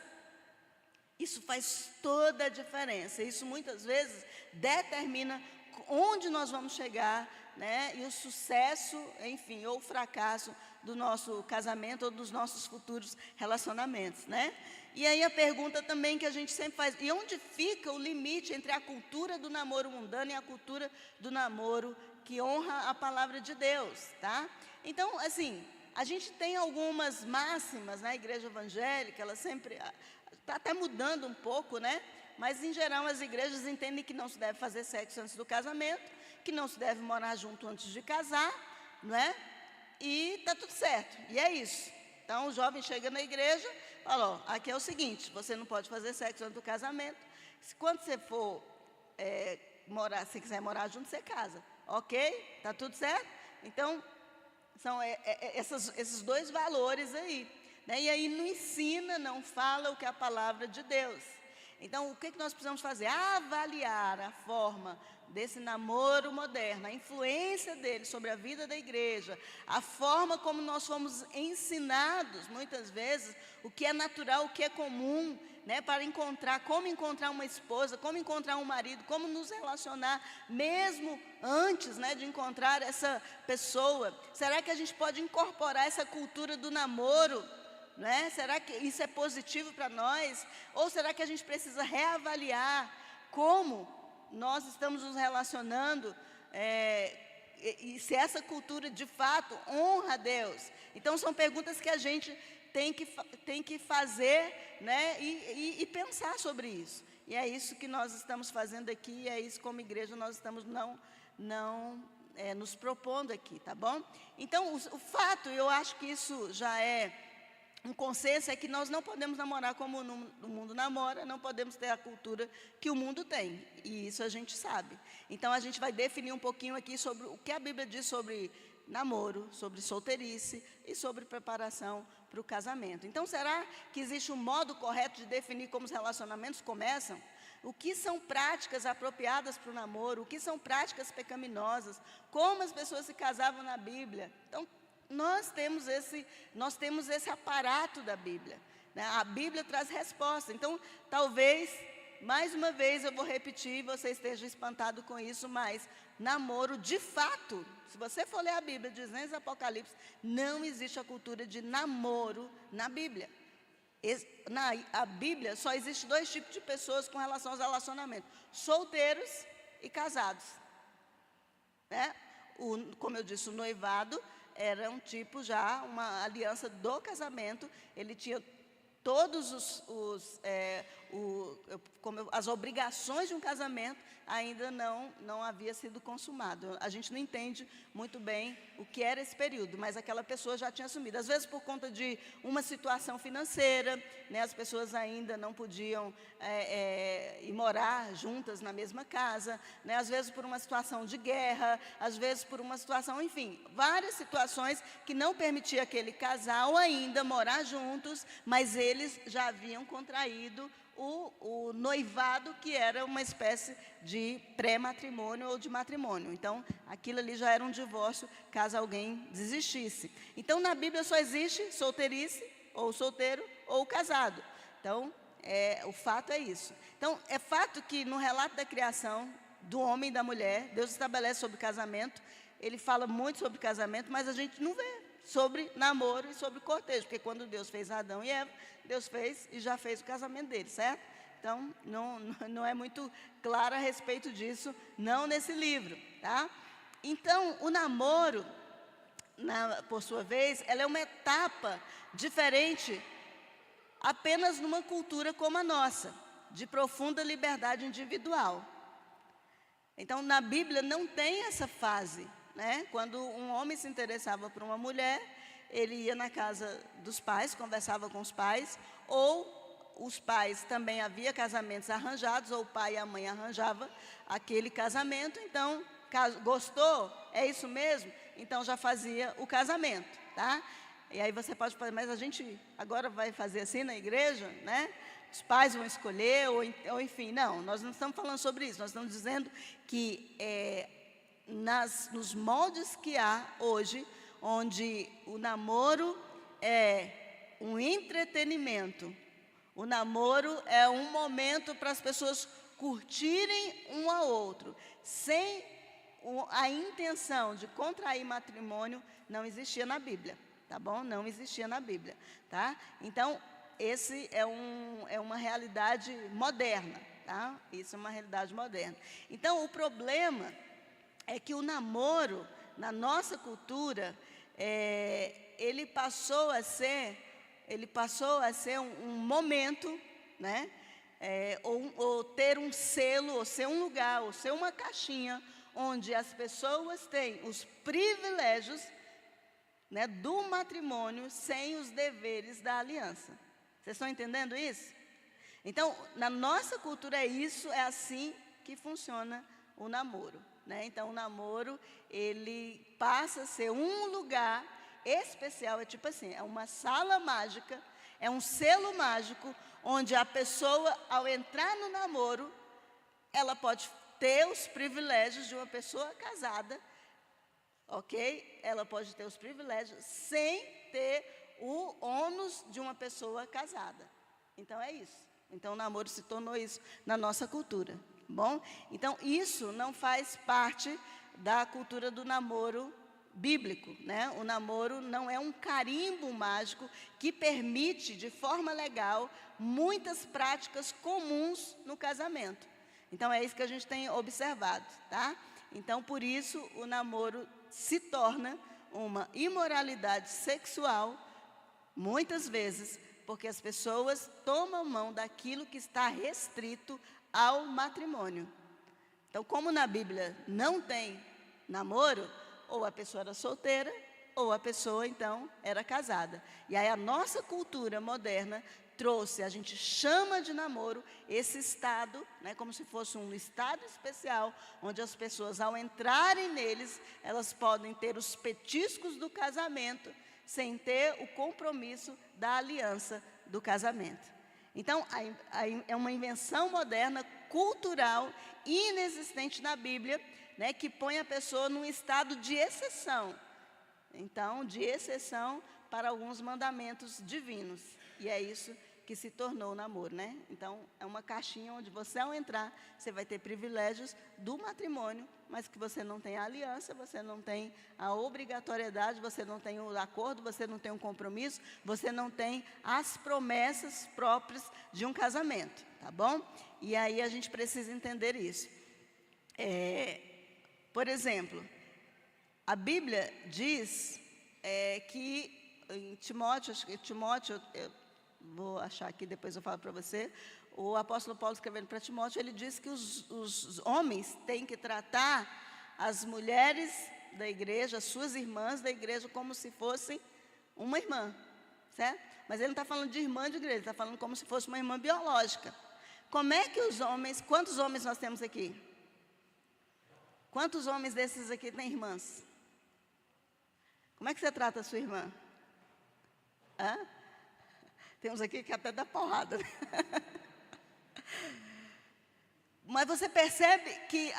isso faz toda a diferença. Isso muitas vezes determina onde nós vamos chegar, né, e o sucesso, enfim, ou o fracasso do nosso casamento ou dos nossos futuros relacionamentos, né? E aí a pergunta também que a gente sempre faz: e onde fica o limite entre a cultura do namoro mundano e a cultura do namoro que honra a palavra de Deus, tá? Então, assim, a gente tem algumas máximas na igreja evangélica, ela sempre está até mudando um pouco, né? Mas, em geral, as igrejas entendem que não se deve fazer sexo antes do casamento, que não se deve morar junto antes de casar, não é? E está tudo certo, e é isso. Então, o jovem chega na igreja, fala: ó, aqui é o seguinte, você não pode fazer sexo antes do casamento. Quando você for se quiser morar junto, você casa. Ok? Está tudo certo? Então, são esses dois valores aí, né? E aí não ensina, não fala o que é a palavra de Deus. Então, o que nós precisamos fazer? Avaliar a forma desse namoro moderno, a influência dele sobre a vida da igreja, a forma como nós fomos ensinados, muitas vezes, o que é natural, o que é comum, né, para como encontrar uma esposa, como encontrar um marido, como nos relacionar, mesmo antes, né, de encontrar essa pessoa. Será que a gente pode incorporar essa cultura do namoro? Né? Será que isso é positivo para nós? Ou será que a gente precisa reavaliar como nós estamos nos relacionando e se essa cultura de fato honra a Deus? Então, são perguntas que a gente tem que fazer, né, e pensar sobre isso. E é isso que nós estamos fazendo aqui, e é isso como igreja nós estamos nos propondo aqui, tá bom? Então, o fato, eu acho que isso já é um consenso, é que nós não podemos namorar como o mundo namora, não podemos ter a cultura que o mundo tem, e isso a gente sabe. Então, a gente vai definir um pouquinho aqui sobre o que a Bíblia diz sobre namoro, sobre solteirice e sobre preparação para o casamento. Então, será que existe um modo correto de definir como os relacionamentos começam? o que são práticas apropriadas para o namoro, o que são práticas pecaminosas, como as pessoas se casavam na Bíblia. Então, nós temos esse aparato da Bíblia, né? A Bíblia traz resposta. Então, talvez, mais uma vez eu vou repetir, você esteja espantado com isso, mas namoro, de fato, se você for ler a Bíblia de Gênesis e Apocalipse, não existe a cultura de namoro na Bíblia. Na Bíblia só existe 2 tipos de pessoas com relação aos relacionamentos: solteiros e casados, né? Como eu disse, o noivado era um tipo já, uma aliança do casamento. Ele tinha todos as obrigações de um casamento, ainda não havia sido consumado. A gente não entende muito bem o que era esse período, mas aquela pessoa já tinha assumido. Às vezes por conta de uma situação financeira, né, as pessoas ainda não podiam ir morar juntas na mesma casa, né, às vezes por uma situação de guerra, às vezes por uma situação, enfim, várias situações que não permitia aquele casal ainda morar juntos, mas eles já haviam contraído o noivado, que era uma espécie de pré-matrimônio ou de matrimônio. Então, aquilo ali já era um divórcio, caso alguém desistisse. Então, na Bíblia só existe solteirice, ou solteiro, ou casado. Então, o fato é isso. Então, é fato que no relato da criação do homem e da mulher, Deus estabelece sobre casamento. Ele fala muito sobre casamento, mas a gente não vê sobre namoro e sobre cortejo, porque quando Deus fez Adão e Eva, Deus fez e já fez o casamento deles, certo? Então, não é muito claro a respeito disso, não nesse livro, tá? Então, o namoro, por sua vez, ela é uma etapa diferente apenas numa cultura como a nossa, de profunda liberdade individual. Então, na Bíblia não tem essa fase, né? Quando um homem se interessava por uma mulher, ele ia na casa dos pais, conversava com os pais, ou os pais, também havia casamentos arranjados, ou o pai e a mãe arranjavam aquele casamento. Então, gostou? É isso mesmo? Então já fazia o casamento, tá? E aí você pode falar, mas a gente agora vai fazer assim na igreja, né? Os pais vão escolher, ou enfim, não, nós não estamos falando sobre isso, nós estamos dizendo que nos moldes que há hoje, onde o namoro é um entretenimento, o namoro é um momento para as pessoas curtirem um ao outro, sem a intenção de contrair matrimônio, não existia na Bíblia, tá bom? Não existia na Bíblia, tá? Então, esse é uma realidade moderna, tá? Isso é uma realidade moderna. Então, o problema é que o namoro, na nossa cultura, ele passou a ser um momento, né? Ou ter um selo, ou ser um lugar, ou ser uma caixinha, onde as pessoas têm os privilégios, né, do matrimônio, sem os deveres da aliança. Vocês estão entendendo isso? Então, na nossa cultura é assim que funciona o namoro, né? Então, o namoro, ele passa a ser um lugar especial, é tipo assim, é uma sala mágica, é um selo mágico, onde a pessoa, ao entrar no namoro, ela pode ter os privilégios de uma pessoa casada, ok? Ela pode ter os privilégios sem ter o ônus de uma pessoa casada. Então, é isso. Então, o namoro se tornou isso na nossa cultura, bom? Então, isso não faz parte da cultura do namoro bíblico, né? O namoro não é um carimbo mágico que permite, de forma legal, muitas práticas comuns no casamento. Então, é isso que a gente tem observado, tá? Então, por isso, o namoro se torna uma imoralidade sexual, muitas vezes, porque as pessoas tomam mão daquilo que está restrito ao matrimônio. Então, como na Bíblia não tem namoro, ou a pessoa era solteira, ou a pessoa, então, era casada. E aí a nossa cultura moderna trouxe, a gente chama de namoro esse estado, né, como se fosse um estado especial, onde as pessoas, ao entrarem neles, elas podem ter os petiscos do casamento, sem ter o compromisso da aliança do casamento. Então, é uma invenção moderna cultural inexistente na Bíblia, né, que põe a pessoa num estado de exceção. Então, de exceção para alguns mandamentos divinos. E é isso que se tornou o namoro, né? Então, é uma caixinha onde você, ao entrar, você vai ter privilégios do matrimônio, mas que você não tem a aliança, você não tem a obrigatoriedade, você não tem o acordo, você não tem um compromisso, você não tem as promessas próprias de um casamento, tá bom? E aí a gente precisa entender isso. Por exemplo, a Bíblia diz que em Timóteo, eu vou achar aqui, depois eu falo para você, o apóstolo Paulo escrevendo para Timóteo, ele diz que os homens têm que tratar as mulheres da igreja, as suas irmãs da igreja, como se fossem uma irmã, certo? Mas ele não está falando de irmã de igreja, ele está falando como se fosse uma irmã biológica. Como é que os homens, quantos homens nós temos aqui? Quantos homens desses aqui têm irmãs? Como é que você trata a sua irmã? Hã? Tem uns aqui que até dá porrada. Mas você percebe que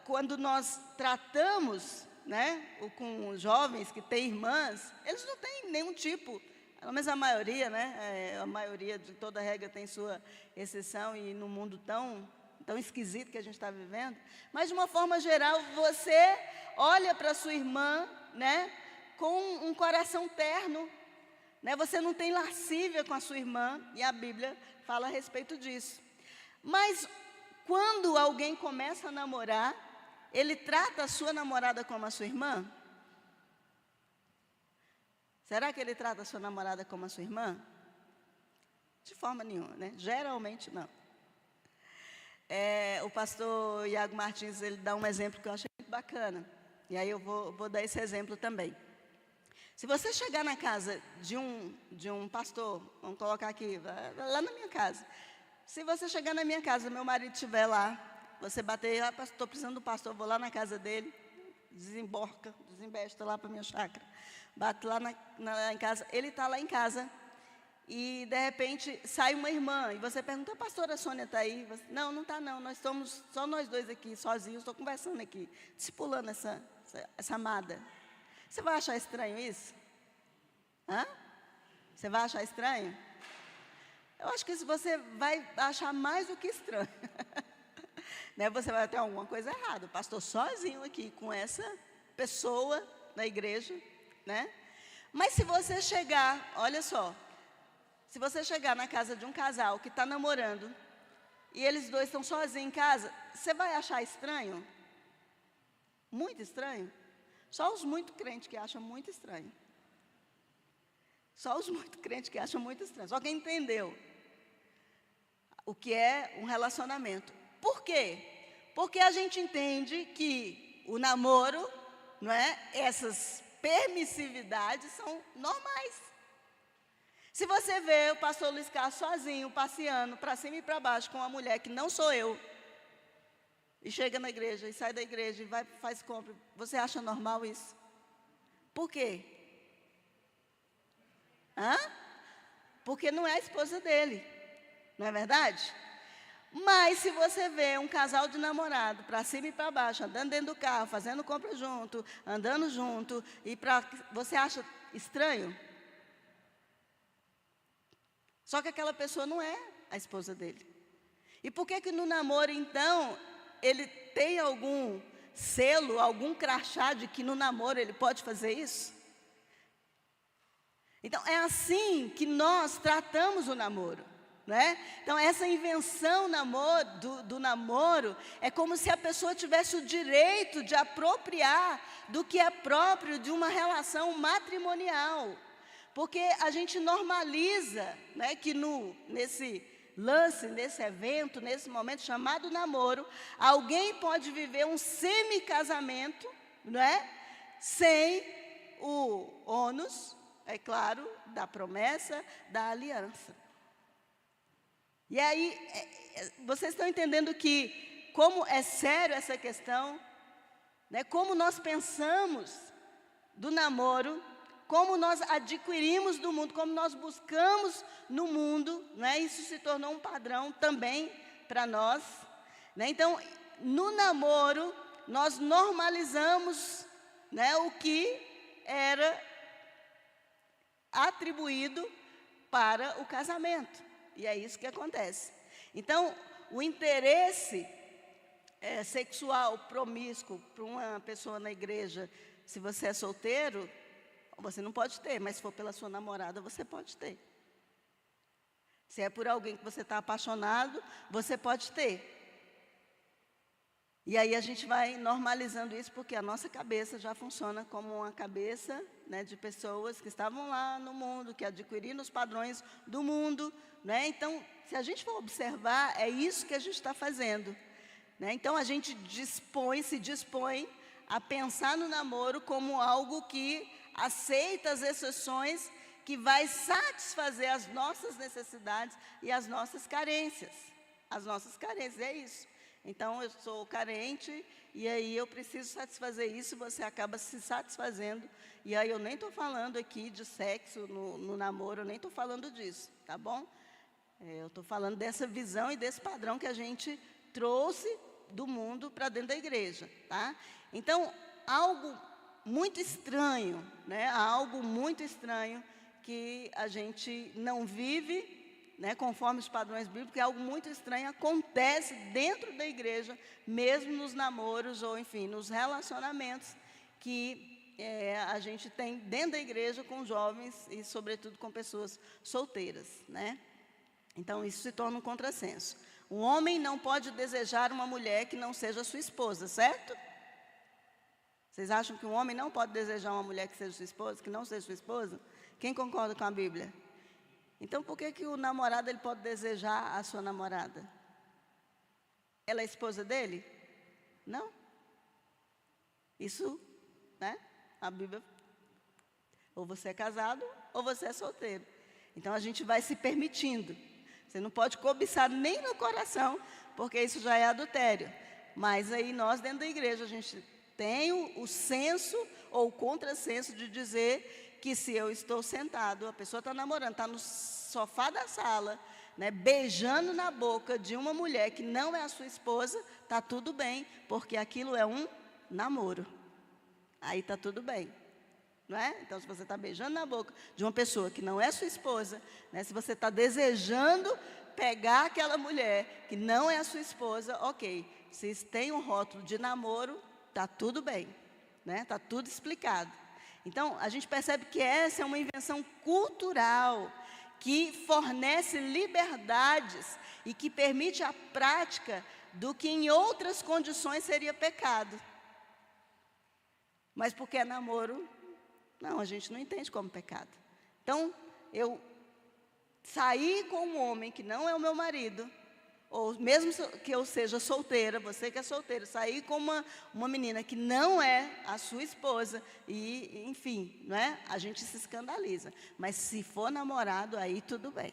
quando nós tratamos, né, com jovens que têm irmãs, eles não têm nenhum tipo, pelo menos a maioria, né, a maioria de toda regra tem sua exceção, e no mundo tão esquisito que a gente está vivendo, mas de uma forma geral, você olha para a sua irmã, né, com um coração terno, né, você não tem lascívia com a sua irmã, e a Bíblia fala a respeito disso. Mas quando alguém começa a namorar, ele trata a sua namorada como a sua irmã? Será que ele trata a sua namorada como a sua irmã? De forma nenhuma, né? Geralmente não. O pastor Iago Martins, ele dá um exemplo que eu achei muito bacana. E aí eu vou dar esse exemplo também. Se você chegar na casa de um pastor, vamos colocar aqui, lá na minha casa. Se você chegar na minha casa, meu marido estiver lá, você bater, estou precisando do pastor, vou lá na casa dele, desembesta lá para a minha chácara. Bate lá em casa, ele está lá em casa. E, de repente, sai uma irmã, e você pergunta, a pastora Sônia está aí? Você, não está não, nós estamos só nós dois aqui, sozinhos, estou conversando aqui, discipulando essa amada. Você vai achar estranho isso? Hã? Você vai achar estranho? Eu acho que você vai achar mais do que estranho. Né? Você vai ter alguma coisa errada, o pastor sozinho aqui, com essa pessoa na igreja, né? Mas se você chegar, olha só, se você chegar na casa de um casal que está namorando, e eles dois estão sozinhos em casa, você vai achar estranho? Muito estranho? Só os muito crentes que acham muito estranho. Só os muito crentes que acham muito estranho. Só quem entendeu o que é um relacionamento. Por quê? Porque a gente entende que o namoro, não é? Essas permissividades são normais. Se você vê o pastor Luiz Carlos sozinho, passeando para cima e para baixo com uma mulher que não sou eu, e chega na igreja, e sai da igreja, e vai, faz compra, você acha normal isso? Por quê? Hã? Porque não é a esposa dele, não é verdade? Mas se você vê um casal de namorado para cima e para baixo, andando dentro do carro, fazendo compra junto, andando junto, você acha estranho? Só que aquela pessoa não é a esposa dele. E por que no namoro, então, ele tem algum selo, algum crachá de que no namoro ele pode fazer isso? Então, é assim que nós tratamos o namoro, né? Então, essa invenção do namoro é como se a pessoa tivesse o direito de apropriar do que é próprio de uma relação matrimonial. Porque a gente normaliza, né, que nesse lance, nesse evento, nesse momento chamado namoro, alguém pode viver um semi-casamento, né, sem o ônus, é claro, da promessa, da aliança. E aí, vocês estão entendendo que, como é sério essa questão, né, como nós pensamos do namoro, como nós adquirimos do mundo, como nós buscamos no mundo, né? Isso se tornou um padrão também para nós, né? Então, no namoro, nós normalizamos, né, o que era atribuído para o casamento. E é isso que acontece. Então, o interesse sexual promíscuo para uma pessoa na igreja, se você é solteiro, você não pode ter, mas se for pela sua namorada, você pode ter. Se é por alguém que você está apaixonado, você pode ter. E aí a gente vai normalizando isso, porque a nossa cabeça já funciona como uma cabeça, né, de pessoas que estavam lá no mundo, que adquiriram os padrões do mundo, né? Então, se a gente for observar, é isso que a gente está fazendo, né? Então, a gente se dispõe a pensar no namoro como algo que aceita as exceções, que vai satisfazer as nossas necessidades e as nossas carências. As nossas carências, é isso. Então, eu sou carente, e aí eu preciso satisfazer isso, você acaba se satisfazendo. E aí eu nem estou falando aqui de sexo no namoro, eu nem estou falando disso, tá bom? Eu estou falando dessa visão e desse padrão que a gente trouxe do mundo para dentro da igreja, tá? Então, algo muito estranho, né? Algo muito estranho que a gente não vive, né, conforme os padrões bíblicos, é algo muito estranho, acontece dentro da igreja, mesmo nos namoros, ou enfim, nos relacionamentos que a gente tem dentro da igreja com jovens e, sobretudo, com pessoas solteiras, né? Então, isso se torna um contrassenso. Um homem não pode desejar uma mulher que não seja sua esposa, certo? Vocês acham que um homem não pode desejar uma mulher que seja sua esposa, que não seja sua esposa? Quem concorda com a Bíblia? Então, por que o namorado ele pode desejar a sua namorada? Ela é esposa dele? Não. Isso, né? A Bíblia, ou você é casado, ou você é solteiro. Então, a gente vai se permitindo. Você não pode cobiçar nem no coração, porque isso já é adultério. Mas aí, nós dentro da igreja, a gente tem o senso ou o contrassenso de dizer que se eu estou sentado, a pessoa está namorando, está no sofá da sala, né, beijando na boca de uma mulher que não é a sua esposa, está tudo bem, porque aquilo é um namoro. Aí está tudo bem, não é? Então, se você está beijando na boca de uma pessoa que não é sua esposa, né, se você está desejando pegar aquela mulher que não é a sua esposa, ok. Se tem um rótulo de namoro, está tudo bem, né? Está tudo explicado. Então, a gente percebe que essa é uma invenção cultural que fornece liberdades e que permite a prática do que em outras condições seria pecado. Mas porque é namoro, não, a gente não entende como pecado. Então, eu sair com um homem que não é o meu marido, ou mesmo que eu seja solteira, você que é solteiro, sair com uma menina que não é a sua esposa, e, enfim, não é? A gente se escandaliza. Mas se for namorado, aí tudo bem.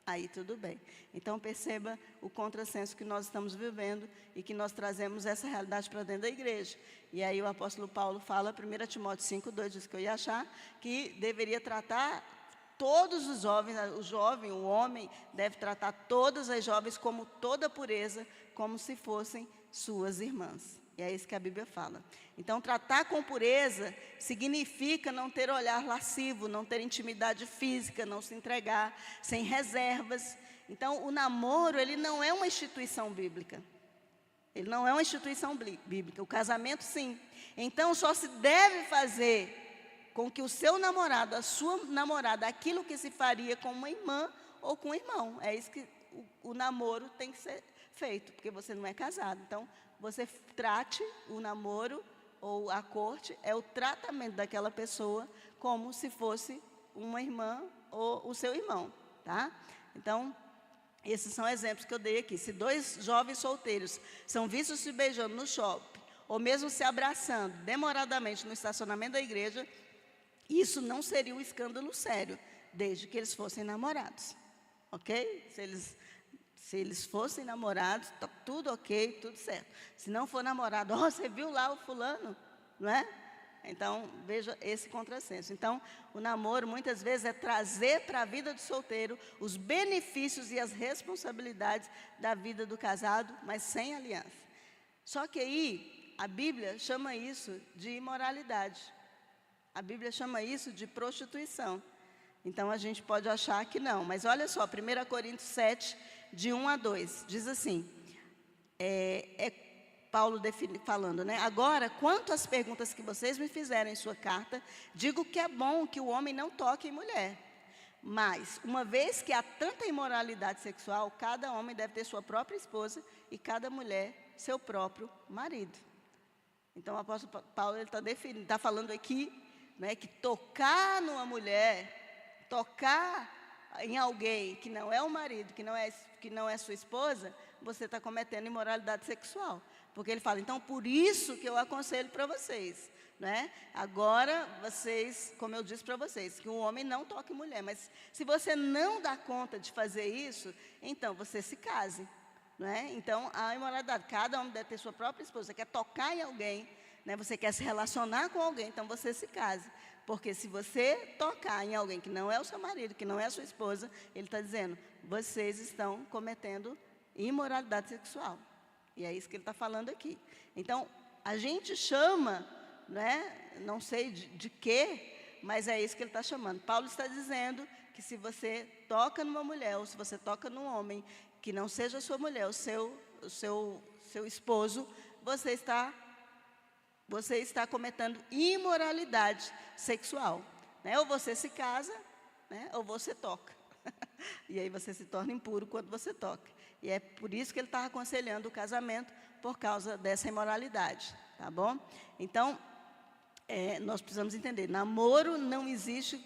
Aí tudo bem. Então, perceba o contrassenso que nós estamos vivendo e que nós trazemos essa realidade para dentro da igreja. E aí o apóstolo Paulo fala, 1 Timóteo 5:2, diz que eu ia achar, que deveria tratar todos os jovens, o homem, deve tratar todas as jovens como toda pureza, como se fossem suas irmãs. E é isso que a Bíblia fala. Então, tratar com pureza significa não ter olhar lascivo, não ter intimidade física, não se entregar sem reservas. Então, o namoro, ele não é uma instituição bíblica. Ele não é uma instituição bíblica. O casamento, sim. Então, só se deve fazer com que o seu namorado, a sua namorada, aquilo que se faria com uma irmã ou com um irmão. É isso que o namoro tem que ser feito, porque você não é casado. Então, você trate o namoro ou a corte, é o tratamento daquela pessoa como se fosse uma irmã ou o seu irmão, tá? Então, esses são exemplos que eu dei aqui. Se dois jovens solteiros são vistos se beijando no shopping, ou mesmo se abraçando demoradamente no estacionamento da igreja, isso não seria um escândalo sério, desde que eles fossem namorados, ok? Se eles fossem namorados, tá tudo ok, tudo certo. Se não for namorado, você viu lá o fulano, não é? Então, veja esse contrassenso. Então, o namoro, muitas vezes, é trazer para a vida do solteiro os benefícios e as responsabilidades da vida do casado, mas sem aliança. Só que aí, a Bíblia chama isso de imoralidade. A Bíblia chama isso de prostituição. Então, a gente pode achar que não. Mas olha só, 1 Coríntios 7, de 1 a 2, diz assim, Paulo falando, né? Agora, quanto às perguntas que vocês me fizeram em sua carta, digo que é bom que o homem não toque em mulher. Mas, uma vez que há tanta imoralidade sexual, cada homem deve ter sua própria esposa e cada mulher seu próprio marido. Então, o apóstolo Paulo está falando aqui, né, que tocar numa mulher, tocar em alguém que não é o marido, que não é sua esposa, você está cometendo imoralidade sexual. Porque ele fala, então, por isso que eu aconselho para vocês, né? Agora, vocês, como eu disse para vocês, que um homem não toque mulher. Mas, se você não dá conta de fazer isso, então, você se case, né? Então, a imoralidade, cada homem deve ter sua própria esposa. Você quer tocar em alguém, né? Você quer se relacionar com alguém, então, você se case. Porque se você tocar em alguém que não é o seu marido, que não é a sua esposa, ele está dizendo, vocês estão cometendo imoralidade sexual. E é isso que ele está falando aqui. Então, a gente chama, né, não sei de quê, mas é isso que ele está chamando. Paulo está dizendo que se você toca numa mulher, ou se você toca num homem, que não seja sua mulher, o seu esposo, você está cometendo imoralidade sexual. Né? Ou você se casa, né, ou você toca. E aí você se torna impuro quando você toca. E é por isso que ele está aconselhando o casamento, por causa dessa imoralidade, tá bom? Então, nós precisamos entender, namoro não existe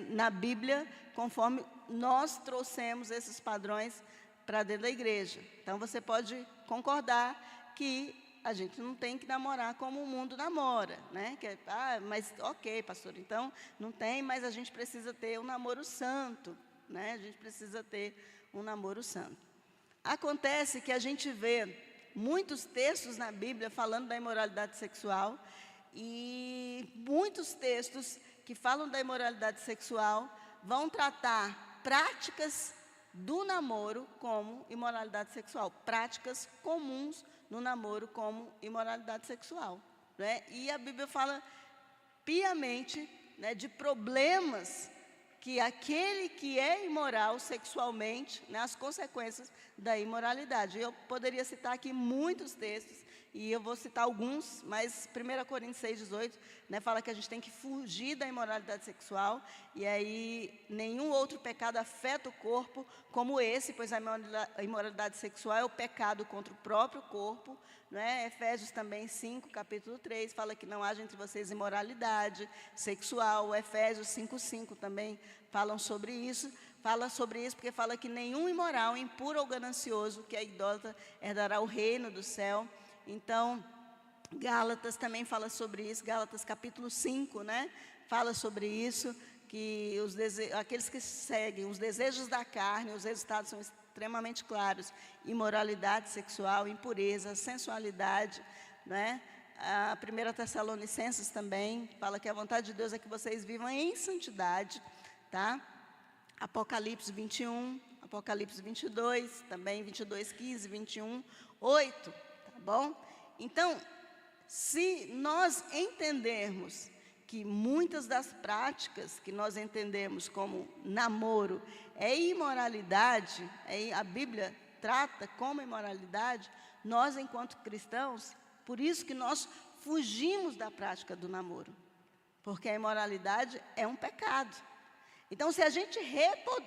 na Bíblia, conforme nós trouxemos esses padrões para dentro da igreja. Então, você pode concordar que a gente não tem que namorar como o mundo namora, né? Mas ok, pastor, então não tem, mas a gente precisa ter um namoro santo, né? A gente precisa ter um namoro santo. Acontece que a gente vê muitos textos na Bíblia falando da imoralidade sexual e muitos textos que falam da imoralidade sexual vão tratar práticas do namoro como imoralidade sexual, práticas comuns no namoro como imoralidade sexual, né? E a Bíblia fala piamente, né, de problemas que aquele que é imoral sexualmente, né, as consequências da imoralidade. Eu poderia citar aqui muitos textos, e eu vou citar alguns, mas 1 Coríntios 6,18, né, fala que a gente tem que fugir da imoralidade sexual, e aí nenhum outro pecado afeta o corpo como esse, pois a imoralidade sexual é o pecado contra o próprio corpo, né? Efésios também 5, capítulo 3, fala que não haja entre vocês imoralidade sexual. Efésios 5:5 também fala sobre isso porque fala que nenhum imoral, impuro ou ganancioso, que é idólatra, herdará o reino do céu. Então, Gálatas também fala sobre isso, Gálatas capítulo 5, né? Fala sobre isso, que aqueles que seguem os desejos da carne, os resultados são extremamente claros: imoralidade sexual, impureza, sensualidade, né? A 1 Tessalonicenses também fala que a vontade de Deus é que vocês vivam em santidade, tá? Apocalipse 21, Apocalipse 22, também 22:15, 21:8, tá bom? Então, se nós entendermos que muitas das práticas que nós entendemos como namoro é imoralidade, a Bíblia trata como imoralidade, nós, enquanto cristãos, por isso que nós fugimos da prática do namoro, porque a imoralidade é um pecado. Então, se a gente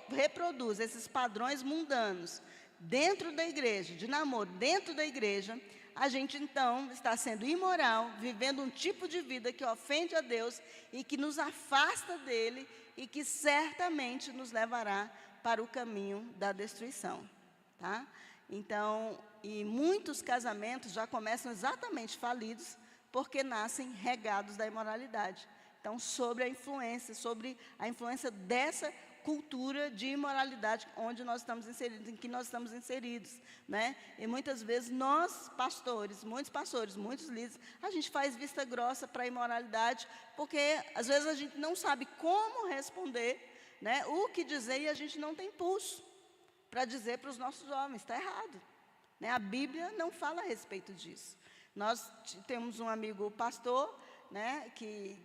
reproduz esses padrões mundanos dentro da igreja, de namoro dentro da igreja, a gente então está sendo imoral, vivendo um tipo de vida que ofende a Deus e que nos afasta dele e que certamente nos levará para o caminho da destruição, tá? Então, e muitos casamentos já começam exatamente falidos porque nascem regados da imoralidade. Então, sobre a influência dessa cultura de imoralidade onde nós estamos inseridos, em que nós estamos inseridos, né? E muitas vezes nós, pastores, muitos líderes, a gente faz vista grossa para a imoralidade, porque às vezes a gente não sabe como responder, né? O que dizer, e a gente não tem pulso para dizer para os nossos jovens, está errado, né? A Bíblia não fala a respeito disso. Nós temos um amigo pastor, né, que,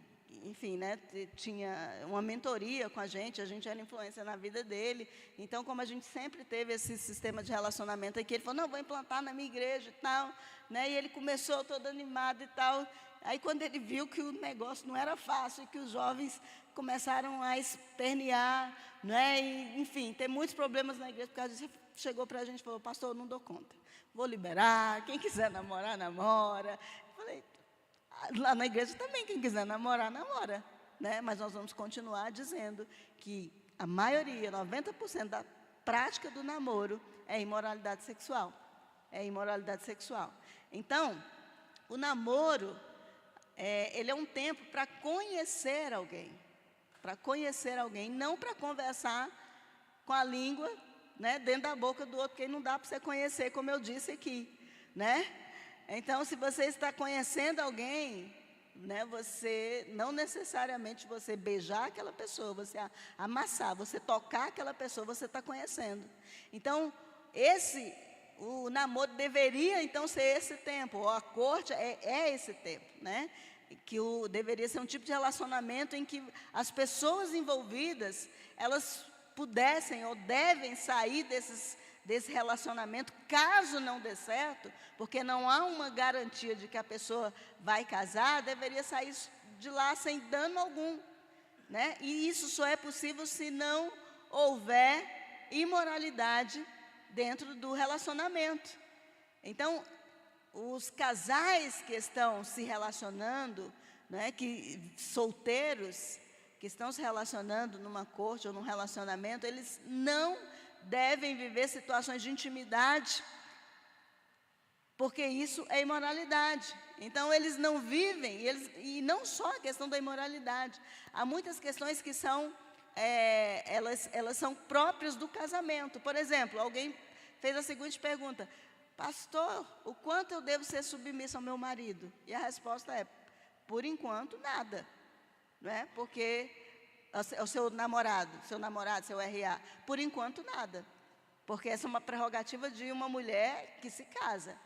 enfim, né, tinha uma mentoria com a gente era influência na vida dele. Então, como a gente sempre teve esse sistema de relacionamento aqui, ele falou, não, vou implantar na minha igreja e tal, né, e ele começou todo animado e tal. Aí, quando ele viu que o negócio não era fácil, e que os jovens começaram a espernear, né, e, enfim, ter muitos problemas na igreja, por causa disso, chegou para a gente e falou, pastor, eu não dou conta, vou liberar, quem quiser namorar, namora. Eu falei, lá na igreja também, quem quiser namorar, namora, né? Mas nós vamos continuar dizendo que a maioria, 90% da prática do namoro é imoralidade sexual. É imoralidade sexual. Então, o namoro, ele é um tempo para conhecer alguém. Para conhecer alguém, não para conversar com a língua, né, dentro da boca do outro, porque não dá para você conhecer, como eu disse aqui, né? Então, se você está conhecendo alguém, né, você, não necessariamente você beijar aquela pessoa, você amassar, você tocar aquela pessoa, você está conhecendo. Então, o namoro deveria, então, ser esse tempo, ou a corte é esse tempo, né? Que deveria ser um tipo de relacionamento em que as pessoas envolvidas, elas pudessem ou devem sair desse relacionamento, caso não dê certo, porque não há uma garantia de que a pessoa vai casar, deveria sair de lá sem dano algum, né? E isso só é possível se não houver imoralidade dentro do relacionamento. Então, os casais que estão se relacionando, né, solteiros, que estão se relacionando numa corte ou num relacionamento, eles não devem viver situações de intimidade, porque isso é imoralidade. Então, eles não vivem, e não só a questão da imoralidade, há muitas questões que são, elas são próprias do casamento. Por exemplo, alguém fez a seguinte pergunta, pastor, o quanto eu devo ser submissa ao meu marido? E a resposta é, por enquanto, nada. Não é? Porque o seu namorado, seu RA, por enquanto nada. Porque essa é uma prerrogativa de uma mulher que se casa.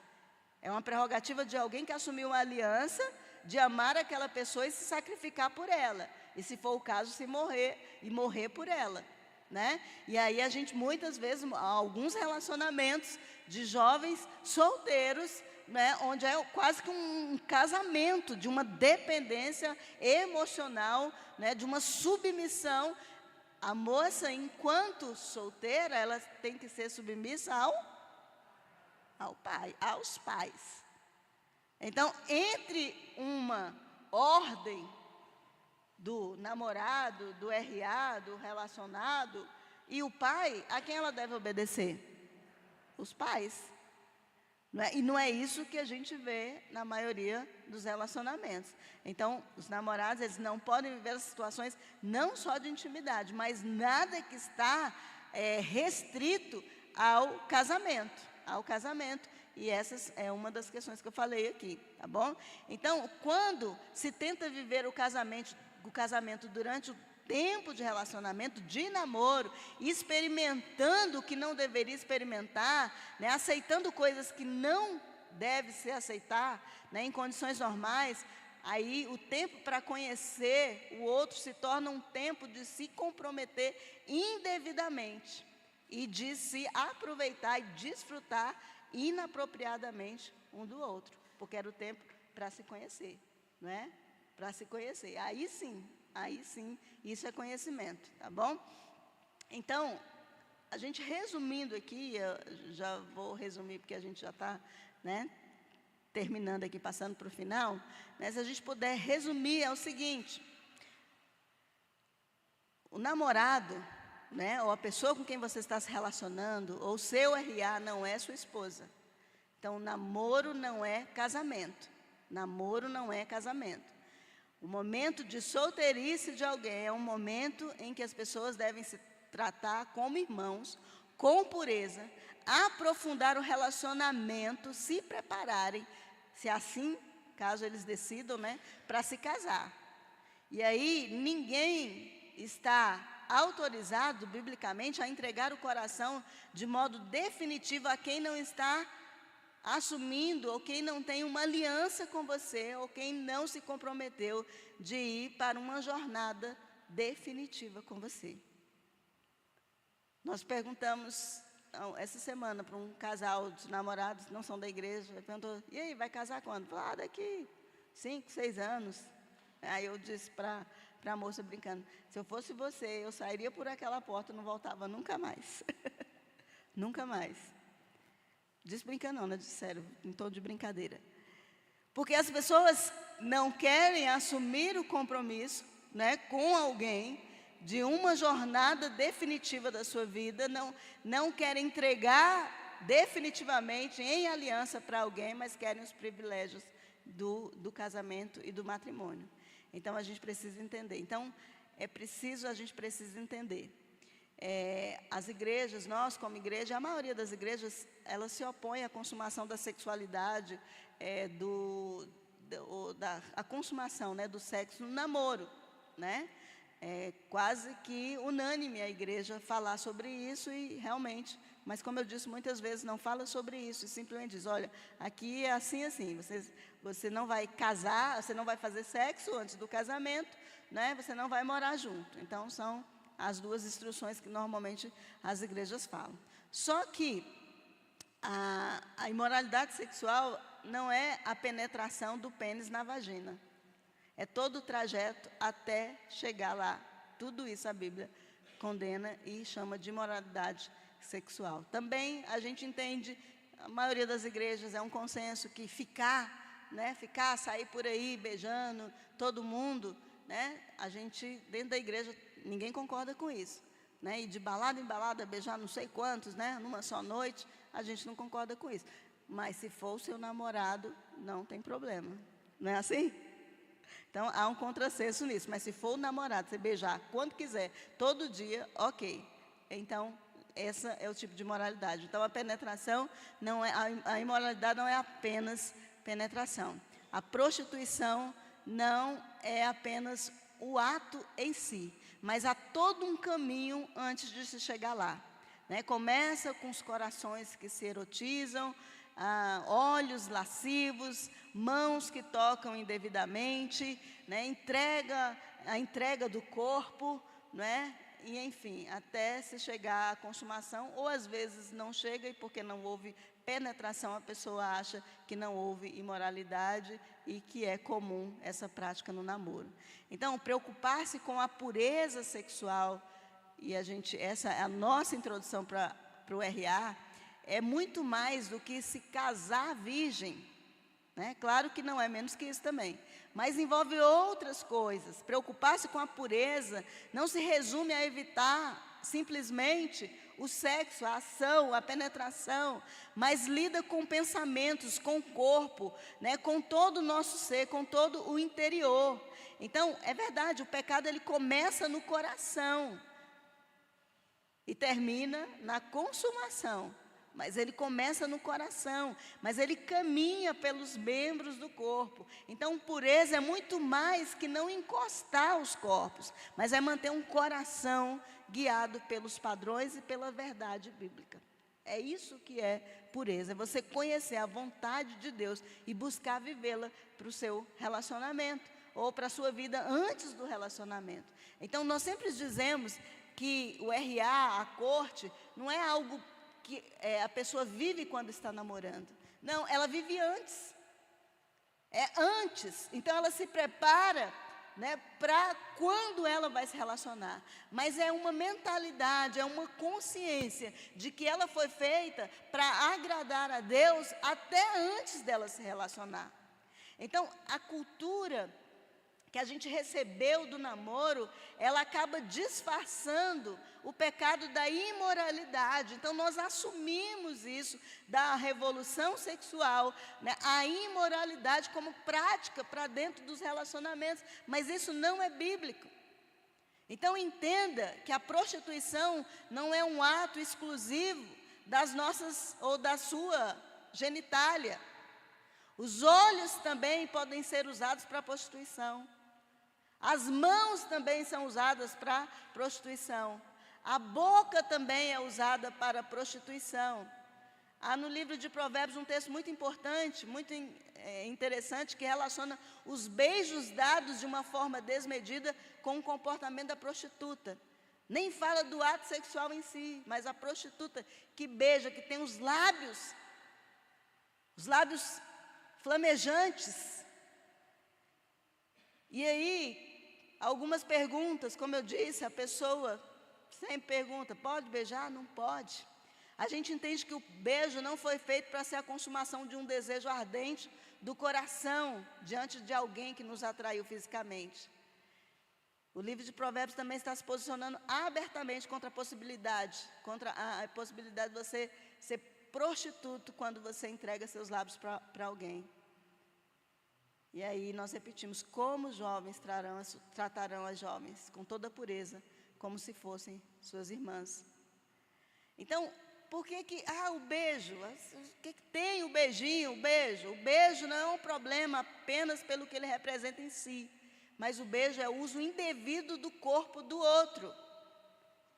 É uma prerrogativa de alguém que assumiu uma aliança de amar aquela pessoa e se sacrificar por ela. E se for o caso, se morrer, e morrer por ela, né? E aí a gente, muitas vezes, alguns relacionamentos de jovens solteiros, né, onde é quase que um casamento, de uma dependência emocional, né, de uma submissão. A moça, enquanto solteira, ela tem que ser submissa aos pais. Então, entre uma ordem do namorado, do RA, do relacionado, e o pai, a quem ela deve obedecer? Os pais. Não é? E não é isso que a gente vê na maioria dos relacionamentos. Então, os namorados, eles não podem viver as situações não só de intimidade, mas nada que está restrito ao casamento. E essa é uma das questões que eu falei aqui, tá bom? Então, quando se tenta viver o casamento durante o tempo de relacionamento, de namoro, experimentando o que não deveria experimentar, né, aceitando coisas que não deve se aceitar, né, em condições normais, aí o tempo para conhecer o outro se torna um tempo de se comprometer indevidamente e de se aproveitar e desfrutar inapropriadamente um do outro, porque era o tempo para se conhecer, não é? Para se conhecer. Aí sim, isso é conhecimento, tá bom? Então, a gente resumindo aqui, eu já vou resumir porque a gente já está, né, terminando aqui, passando para o final, né, se a gente puder resumir, é o seguinte, o namorado, né, ou a pessoa com quem você está se relacionando, ou seu RA não é sua esposa. Então, namoro não é casamento. Namoro não é casamento. O momento de solteirice de alguém é um momento em que as pessoas devem se tratar como irmãos, com pureza, aprofundar o relacionamento, se prepararem, se assim, caso eles decidam, né, para se casar. E aí, ninguém está autorizado, biblicamente, a entregar o coração de modo definitivo a quem não está assumindo, ou quem não tem uma aliança com você, ou quem não se comprometeu de ir para uma jornada definitiva com você. Nós perguntamos essa semana para um casal de namorados que não são da igreja, perguntou, e aí, vai casar quando? Falou, daqui 5, 6 anos. Aí eu disse para a moça brincando, se eu fosse você, eu sairia por aquela porta e não voltava nunca mais. Nunca mais. Disse brincando não, né? Disse sério, em tom de brincadeira. Porque as pessoas não querem assumir o compromisso, né, com alguém, de uma jornada definitiva da sua vida, não querem entregar definitivamente em aliança para alguém, mas querem os privilégios do casamento e do matrimônio. Então, a gente precisa entender. Então, a gente precisa entender. As igrejas, nós como igreja, a maioria das igrejas, elas se opõem à consumação da sexualidade, a consumação, né, do sexo no namoro, né? É quase que unânime a igreja falar sobre isso e realmente, mas como eu disse muitas vezes, não fala sobre isso, e simplesmente diz, olha, aqui é assim, assim, você não vai casar, você não vai fazer sexo antes do casamento, né? Você não vai morar junto. Então, são as duas instruções que normalmente as igrejas falam. Só que a imoralidade sexual não é a penetração do pênis na vagina. É todo o trajeto até chegar lá. Tudo isso a Bíblia condena e chama de imoralidade sexual. Também a gente entende, a maioria das igrejas é um consenso que sair por aí beijando todo mundo, né? A gente, dentro da igreja, ninguém concorda com isso. Né? E de balada em balada, beijar não sei quantos, né? Numa só noite, a gente não concorda com isso. Mas se for o seu namorado, não tem problema. Não é assim? Então, há um contrassenso nisso, mas se for o namorado, você beijar quando quiser, todo dia, ok. Então, esse é o tipo de imoralidade. Então, a penetração, a imoralidade não é apenas penetração. A prostituição não é apenas o ato em si, mas há todo um caminho antes de se chegar lá. Né? Começa com os corações que se erotizam, olhos lascivos, mãos que tocam indevidamente, né? A entrega do corpo, né? E enfim, até se chegar à consumação, ou às vezes não chega e porque não houve penetração, a pessoa acha que não houve imoralidade e que é comum essa prática no namoro. Então, preocupar-se com a pureza sexual, e essa é a nossa introdução para o RA, é muito mais do que se casar virgem. Né? Claro que não é menos que isso também, mas envolve outras coisas. Preocupar-se com a pureza não se resume a evitar simplesmente o sexo, a ação, a penetração, mas lida com pensamentos, com o corpo, né? Com todo o nosso ser, com todo o interior. Então, é verdade, o pecado ele começa no coração e termina na consumação. Mas ele começa no coração, mas ele caminha pelos membros do corpo. Então, pureza é muito mais que não encostar os corpos, mas é manter um coração guiado pelos padrões e pela verdade bíblica. É isso que é pureza, é você conhecer a vontade de Deus e buscar vivê-la para o seu relacionamento, ou para a sua vida antes do relacionamento. Então, nós sempre dizemos que o RA, a corte, não é algo que a pessoa vive quando está namorando. Não, ela vive antes. É antes. Então, ela se prepara, né, para quando ela vai se relacionar. Mas é uma mentalidade, é uma consciência de que ela foi feita para agradar a Deus até antes dela se relacionar. Então, a cultura que a gente recebeu do namoro, ela acaba disfarçando o pecado da imoralidade. Então, nós assumimos isso da revolução sexual, né, a imoralidade como prática para dentro dos relacionamentos, mas isso não é bíblico. Então entenda que a prostituição não é um ato exclusivo das nossas ou da sua genitália. Os olhos também podem ser usados para prostituição. As mãos também são usadas para prostituição. A boca também é usada para prostituição. Há no livro de Provérbios um texto muito importante, muito interessante, que relaciona os beijos dados de uma forma desmedida com o comportamento da prostituta. Nem fala do ato sexual em si, mas a prostituta que beija, que tem os lábios flamejantes. E aí, algumas perguntas, como eu disse, a pessoa sempre pergunta, pode beijar? Não pode. A gente entende que o beijo não foi feito para ser a consumação de um desejo ardente do coração diante de alguém que nos atraiu fisicamente. O livro de Provérbios também está se posicionando abertamente contra a possibilidade de você ser prostituto quando você entrega seus lábios para alguém. E aí nós repetimos, como os jovens tratarão as jovens, com toda pureza, como se fossem suas irmãs. Então, por que o beijo? O que tem o beijinho, o beijo? O beijo não é um problema apenas pelo que ele representa em si, mas o beijo é o uso indevido do corpo do outro,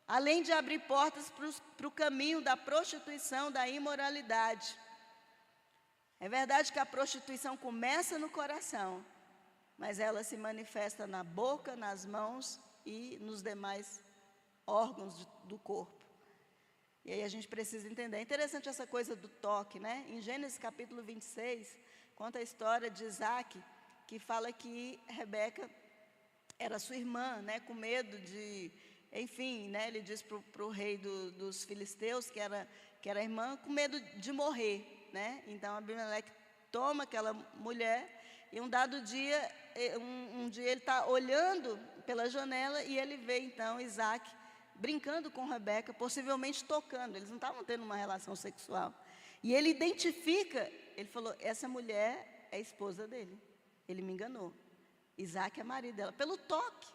além de abrir portas para o caminho da prostituição, da imoralidade. É verdade que a prostituição começa no coração, mas ela se manifesta na boca, nas mãos e nos demais órgãos do corpo. E aí a gente precisa entender. É interessante essa coisa do toque, né? Em Gênesis capítulo 26, conta a história de Isaac, que fala que Rebeca era sua irmã, né? Com medo de, enfim, né? Ele diz para o rei dos filisteus, que era irmã, com medo de morrer, né? Então Abimeleque toma aquela mulher e um dado dia, um dia ele está olhando pela janela e ele vê então Isaac brincando com Rebeca, possivelmente tocando. Eles não estavam tendo uma relação sexual. E ele identifica, ele falou, essa mulher é a esposa dele. Ele me enganou. Isaac é marido dela, pelo toque.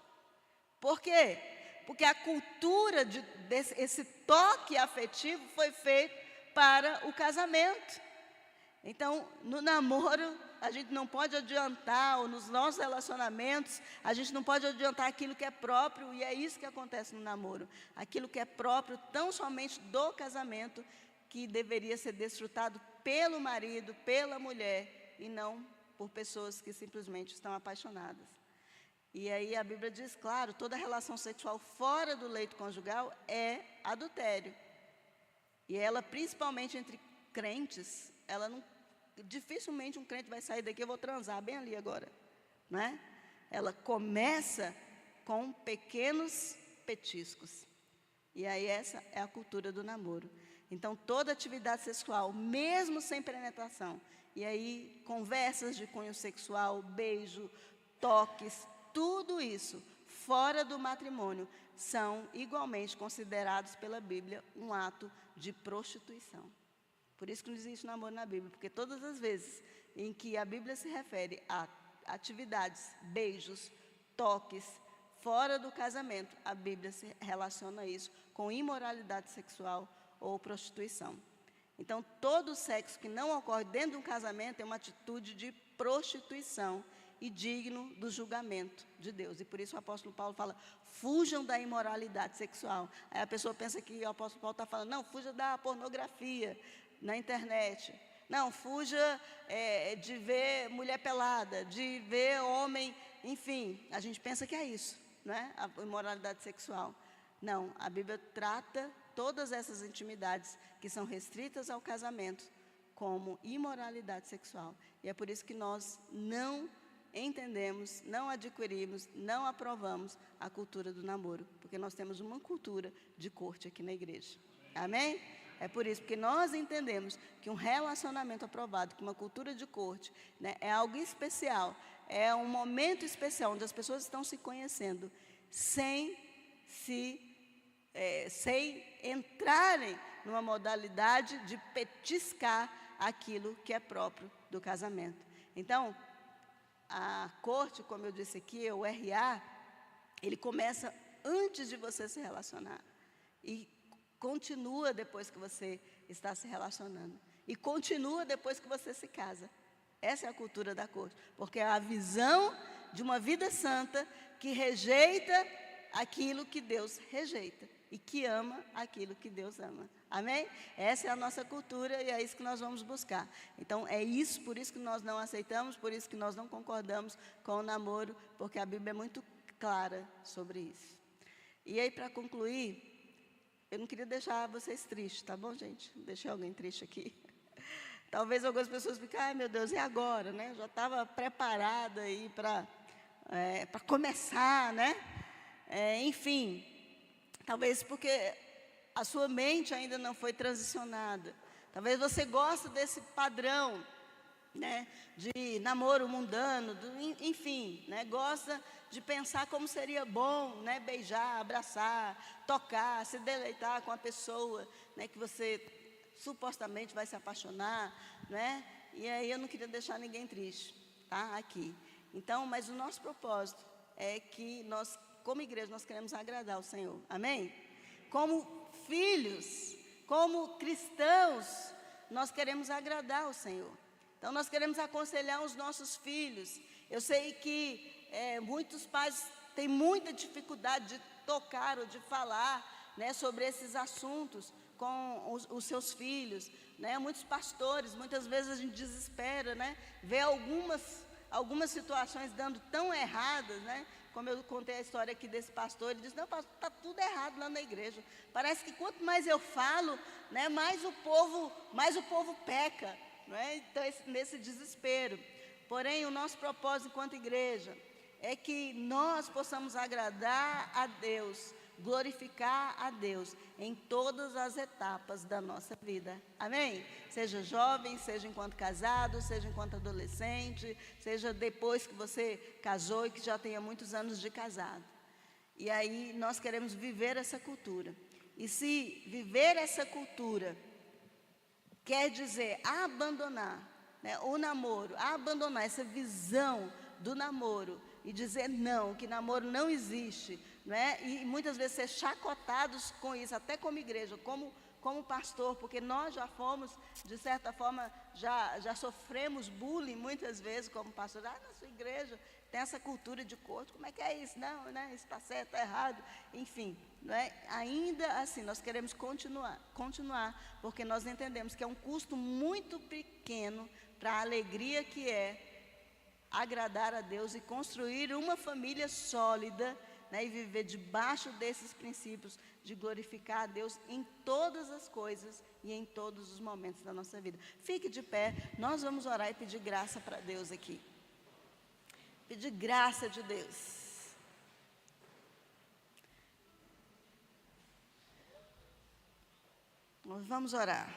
Por quê? Porque a cultura desse toque afetivo foi feito para o casamento. Então, no namoro, a gente não pode adiantar, ou nos nossos relacionamentos, a gente não pode adiantar aquilo que é próprio, e é isso que acontece no namoro. Aquilo que é próprio tão somente do casamento, que deveria ser desfrutado pelo marido, pela mulher, e não por pessoas que simplesmente estão apaixonadas. E aí a Bíblia diz, claro, toda relação sexual fora do leito conjugal é adultério. E ela, principalmente entre crentes, ela não, dificilmente um crente vai sair daqui, eu vou transar bem ali agora, né? Ela começa com pequenos petiscos. E aí essa é a cultura do namoro. Então toda atividade sexual, mesmo sem penetração, e aí conversas de cunho sexual, beijo, toques, tudo isso fora do matrimônio são igualmente considerados pela Bíblia um ato de prostituição. Por isso que não existe namoro na Bíblia, porque todas as vezes em que a Bíblia se refere a atividades, beijos, toques, fora do casamento, a Bíblia se relaciona isso com imoralidade sexual ou prostituição. Então, todo sexo que não ocorre dentro de um casamento é uma atitude de prostituição e digno do julgamento de Deus. E por isso o apóstolo Paulo fala, fujam da imoralidade sexual. Aí a pessoa pensa que o apóstolo Paulo está falando, não, fuja da pornografia na internet. Não, fuja de ver mulher pelada, de ver homem, enfim. A gente pensa que é isso, não é? A imoralidade sexual. Não, a Bíblia trata todas essas intimidades que são restritas ao casamento como imoralidade sexual. E é por isso que nós não entendemos, não adquirimos, não aprovamos a cultura do namoro, porque nós temos uma cultura de corte aqui na igreja. Amém? É por isso que nós entendemos que um relacionamento aprovado, com uma cultura de corte, né, é algo especial, é um momento especial, onde as pessoas estão se conhecendo, sem entrarem numa modalidade de petiscar aquilo que é próprio do casamento. Então, a corte, como eu disse aqui, o RA, ele começa antes de você se relacionar. E continua depois que você está se relacionando. E continua depois que você se casa. Essa é a cultura da corte. Porque é a visão de uma vida santa que rejeita aquilo que Deus rejeita. E que ama aquilo que Deus ama. Amém? Essa é a nossa cultura e é isso que nós vamos buscar. Então, é isso, por isso que nós não aceitamos, por isso que nós não concordamos com o namoro, porque a Bíblia é muito clara sobre isso. E aí, para concluir, eu não queria deixar vocês tristes, tá bom, gente? Deixei alguém triste aqui. Talvez algumas pessoas fiquem, ai meu Deus, e agora, né? Eu já estava preparada aí para começar, né? Enfim, talvez porque a sua mente ainda não foi transicionada. Talvez você goste desse padrão, né? De namoro mundano, enfim, né? Gosta de pensar como seria bom, né? Beijar, abraçar, tocar, se deleitar com a pessoa, né? Que você supostamente vai se apaixonar, né? E aí eu não queria deixar ninguém triste, tá? Aqui. Então, mas o nosso propósito é que nós, como igreja, nós queremos agradar ao Senhor. Amém? Como filhos, como cristãos, nós queremos agradar ao Senhor. Então, nós queremos aconselhar os nossos filhos. Eu sei que muitos pais têm muita dificuldade de tocar ou de falar, né, sobre esses assuntos com os seus filhos, né? Muitos pastores, muitas vezes a gente desespera, né? Vê algumas situações dando tão erradas, né? Como eu contei a história aqui desse pastor, ele disse, não, pastor, está tudo errado lá na igreja. Parece que quanto mais eu falo, né, mais o povo peca, né? Então, nesse desespero. Porém, o nosso propósito enquanto igreja é que nós possamos agradar a Deus, glorificar a Deus em todas as etapas da nossa vida. Amém? Seja jovem, seja enquanto casado, seja enquanto adolescente, seja depois que você casou e que já tenha muitos anos de casado. E aí nós queremos viver essa cultura. E se viver essa cultura quer dizer abandonar, né, o namoro, abandonar essa visão do namoro e dizer não, que namoro não existe, né? E muitas vezes ser chacotados com isso, até como igreja, como pastor, porque nós já fomos, de certa forma, já sofremos bullying muitas vezes como pastor. Na sua igreja tem essa cultura de corte, como é que é isso? Não, né? Isso está certo, está errado, enfim. Né? Ainda assim, nós queremos continuar, porque nós entendemos que é um custo muito pequeno para a alegria que é agradar a Deus e construir uma família sólida, né, e viver debaixo desses princípios de glorificar a Deus em todas as coisas e em todos os momentos da nossa vida. Fique de pé, nós vamos orar e pedir graça para Deus aqui. Pedir graça de Deus. Nós vamos orar.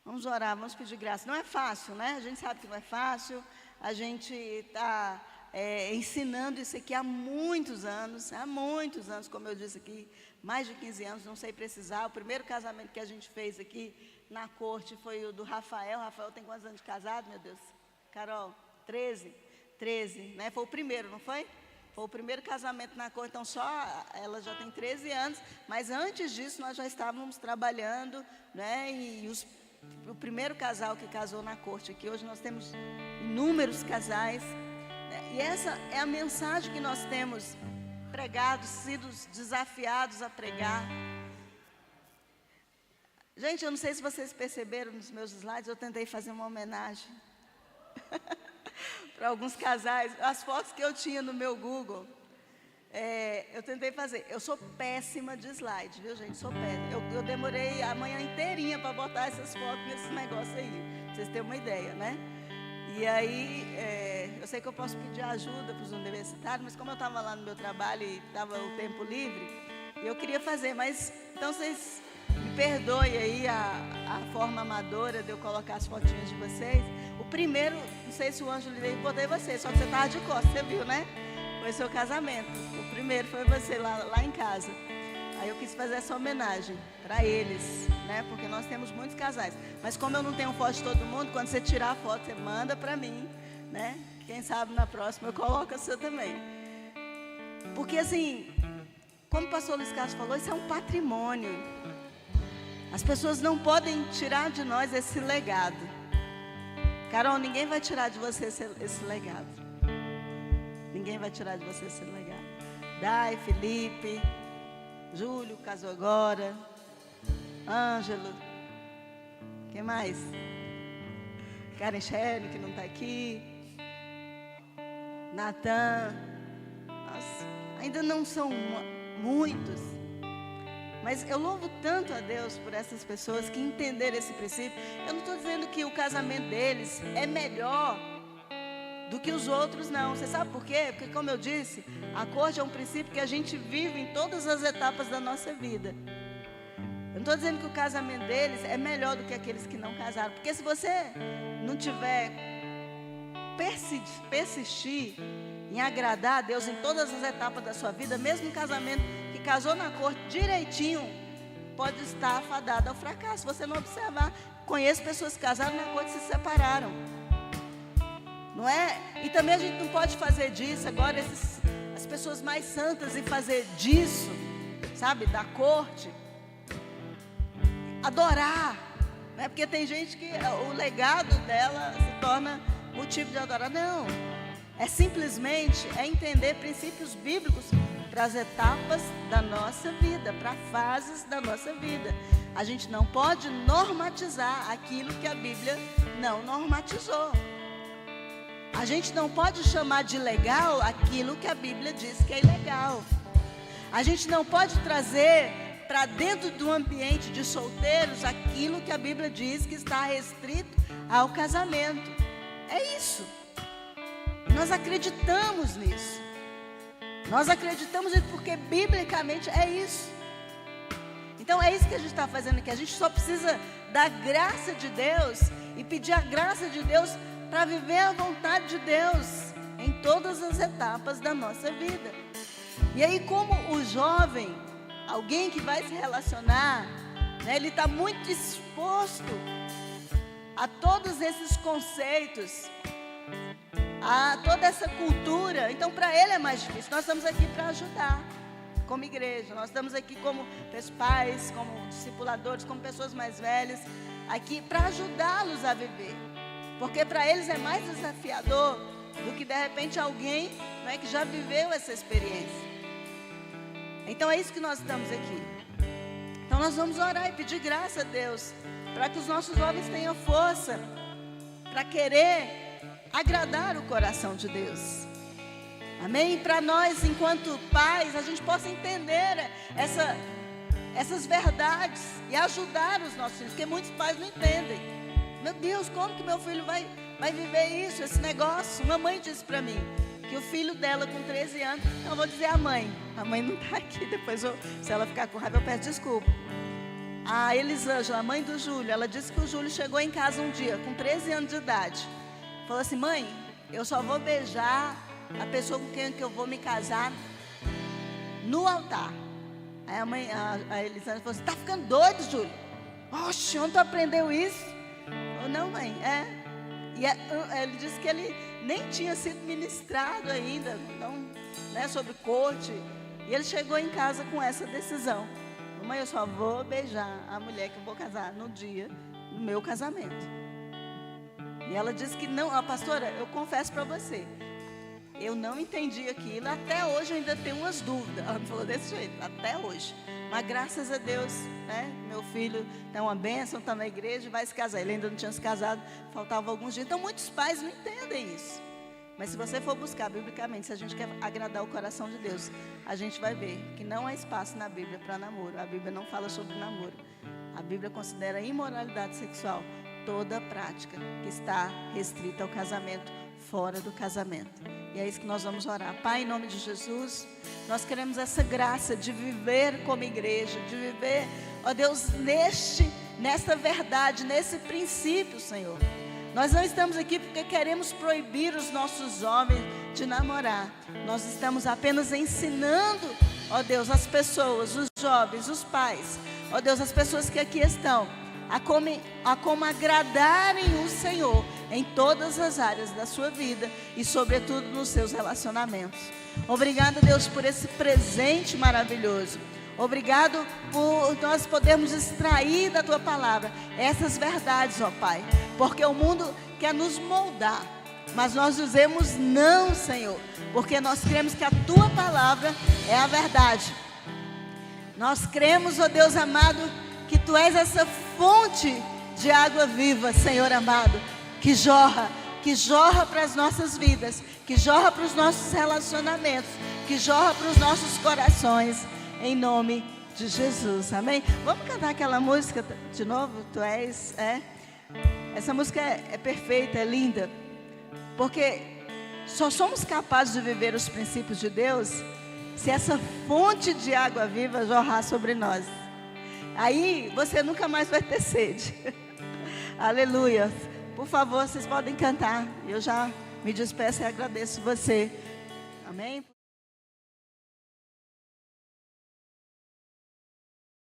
Vamos orar, vamos pedir graça. Não é fácil, né? A gente sabe que não é fácil. A gente está ensinando isso aqui há muitos anos, como eu disse aqui, mais de 15 anos, não sei precisar. O primeiro casamento que a gente fez aqui na corte foi o do Rafael. Rafael tem quantos anos de casado, meu Deus? Carol, 13, né? Foi o primeiro, não foi? Foi o primeiro casamento na corte, então só ela já tem 13 anos, mas antes disso nós já estávamos trabalhando, né? E o primeiro casal que casou na corte aqui, hoje nós temos inúmeros casais, né? E essa é a mensagem que nós temos pregado, sido desafiados a pregar. Gente, eu não sei se vocês perceberam nos meus slides, eu tentei fazer uma homenagem para alguns casais. As fotos que eu tinha no meu Google, eu tentei fazer. Eu sou péssima de slide, viu, gente? Sou péssima. Eu demorei a manhã inteirinha para botar essas fotos nesse negócio aí, para vocês terem uma ideia, né? E aí, eu sei que eu posso pedir ajuda para os universitários, mas como eu estava lá no meu trabalho e estava o tempo livre, eu queria fazer, mas então vocês me perdoem aí a forma amadora de eu colocar as fotinhas de vocês. O primeiro, não sei se o Ângelo veio, botei você, só que você estava de costas, você viu, né? Foi seu casamento. O primeiro foi você lá em casa. Aí eu quis fazer essa homenagem para eles, né? Porque nós temos muitos casais. Mas como eu não tenho foto de todo mundo, quando você tirar a foto, você manda para mim, né? Quem sabe na próxima eu coloco a sua também. Porque assim, como o pastor Luiz Carlos falou, isso é um patrimônio. As pessoas não podem tirar de nós esse legado. Carol, ninguém vai tirar de você esse legado. Ninguém vai tirar de você esse legado. Dai, Felipe, Júlio casou agora, Ângelo, quem mais? Karen Sherry, que não está aqui, Natan. Nossa, ainda não são muitos, mas eu louvo tanto a Deus por essas pessoas que entenderam esse princípio. Eu não estou dizendo que o casamento deles é melhor do que os outros, não. Você sabe por quê? Porque, como eu disse, a corte é um princípio que a gente vive em todas as etapas da nossa vida. Eu não estou dizendo que o casamento deles é melhor do que aqueles que não casaram, porque se você não tiver persistir em agradar a Deus em todas as etapas da sua vida, mesmo um casamento que casou na corte direitinho, pode estar afadado ao fracasso. Se você não observar, conheço pessoas que casaram na corte e se separaram. Não é? E também a gente não pode fazer disso agora, as pessoas mais santas, e fazer disso, sabe, da corte, adorar, né? Porque tem gente que o legado dela se torna motivo de adorar. Não, é simplesmente entender princípios bíblicos para as etapas da nossa vida, para fases da nossa vida. A gente não pode normatizar aquilo que a Bíblia não normatizou. A gente não pode chamar de legal aquilo que a Bíblia diz que é ilegal. A gente não pode trazer para dentro do ambiente de solteiros aquilo que a Bíblia diz que está restrito ao casamento. É isso. Nós acreditamos nisso. Nós acreditamos nisso porque biblicamente é isso. Então é isso que a gente está fazendo aqui. A gente só precisa da graça de Deus e pedir a graça de Deus para viver a vontade de Deus em todas as etapas da nossa vida. E aí, como o jovem, alguém que vai se relacionar, né, ele está muito exposto a todos esses conceitos, a toda essa cultura. Então, para ele é mais difícil. Nós estamos aqui para ajudar, como igreja. Nós estamos aqui como pais, como discipuladores, como pessoas mais velhas, aqui para ajudá-los a viver. Porque para eles é mais desafiador do que, de repente, alguém, né, que já viveu essa experiência. Então é isso que nós estamos aqui. Então nós vamos orar e pedir graça a Deus, para que os nossos jovens tenham força para querer agradar o coração de Deus. Amém? Para nós, enquanto pais, a gente possa entender essas verdades e ajudar os nossos filhos, porque muitos pais não entendem. Meu Deus, como que meu filho vai viver isso, esse negócio? Uma mãe disse para mim que o filho dela com 13 anos, eu vou dizer a mãe não está aqui, depois se ela ficar com raiva eu peço desculpa. A Elisângela, a mãe do Júlio, ela disse que o Júlio chegou em casa um dia com 13 anos de idade, falou assim: mãe, eu só vou beijar a pessoa com quem eu vou me casar no altar. Aí a Elisângela falou assim: tá ficando doido, Júlio? Oxe, onde tu aprendeu isso? Eu, não, mãe, E ele disse que ele nem tinha sido ministrado ainda, então, né, sobre corte. E ele chegou em casa com essa decisão: mãe, eu só vou beijar a mulher que eu vou casar no dia do meu casamento. E ela disse que não, a pastora, eu confesso para você, eu não entendi aquilo, até hoje eu ainda tenho umas dúvidas. Ela me falou desse jeito, até hoje. Mas graças a Deus, né, meu filho tem uma bênção, está na igreja e vai se casar. Ele ainda não tinha se casado, faltava alguns dias. Então muitos pais não entendem isso. Mas se você for buscar biblicamente, se a gente quer agradar o coração de Deus, a gente vai ver que não há espaço na Bíblia para namoro. A Bíblia não fala sobre namoro. A Bíblia considera imoralidade sexual toda prática que está restrita ao casamento, fora do casamento. E é isso que nós vamos orar. Pai, em nome de Jesus, nós queremos essa graça de viver como igreja, de viver, ó Deus, nessa verdade, nesse princípio, Senhor. Nós não estamos aqui porque queremos proibir os nossos jovens de namorar. Nós estamos apenas ensinando, ó Deus, as pessoas, os jovens, os pais, ó Deus, as pessoas que aqui estão, a como agradarem o Senhor em todas as áreas da sua vida e, sobretudo, nos seus relacionamentos. Obrigado, Deus, por esse presente maravilhoso. Obrigado por nós podermos extrair da Tua palavra essas verdades, ó Pai, porque o mundo quer nos moldar, mas nós dizemos não, Senhor, porque nós cremos que a Tua palavra é a verdade. Nós cremos, ó Deus amado, que Tu és essa fonte de água viva, Senhor amado, que jorra para as nossas vidas, que jorra para os nossos relacionamentos, que jorra para os nossos corações, em nome de Jesus, amém? Vamos cantar aquela música de novo? Tu és, essa música é perfeita, é linda, porque só somos capazes de viver os princípios de Deus se essa fonte de água viva jorrar sobre nós. Aí você nunca mais vai ter sede. Aleluia. Por favor, vocês podem cantar. Eu já me despeço e agradeço você. Amém?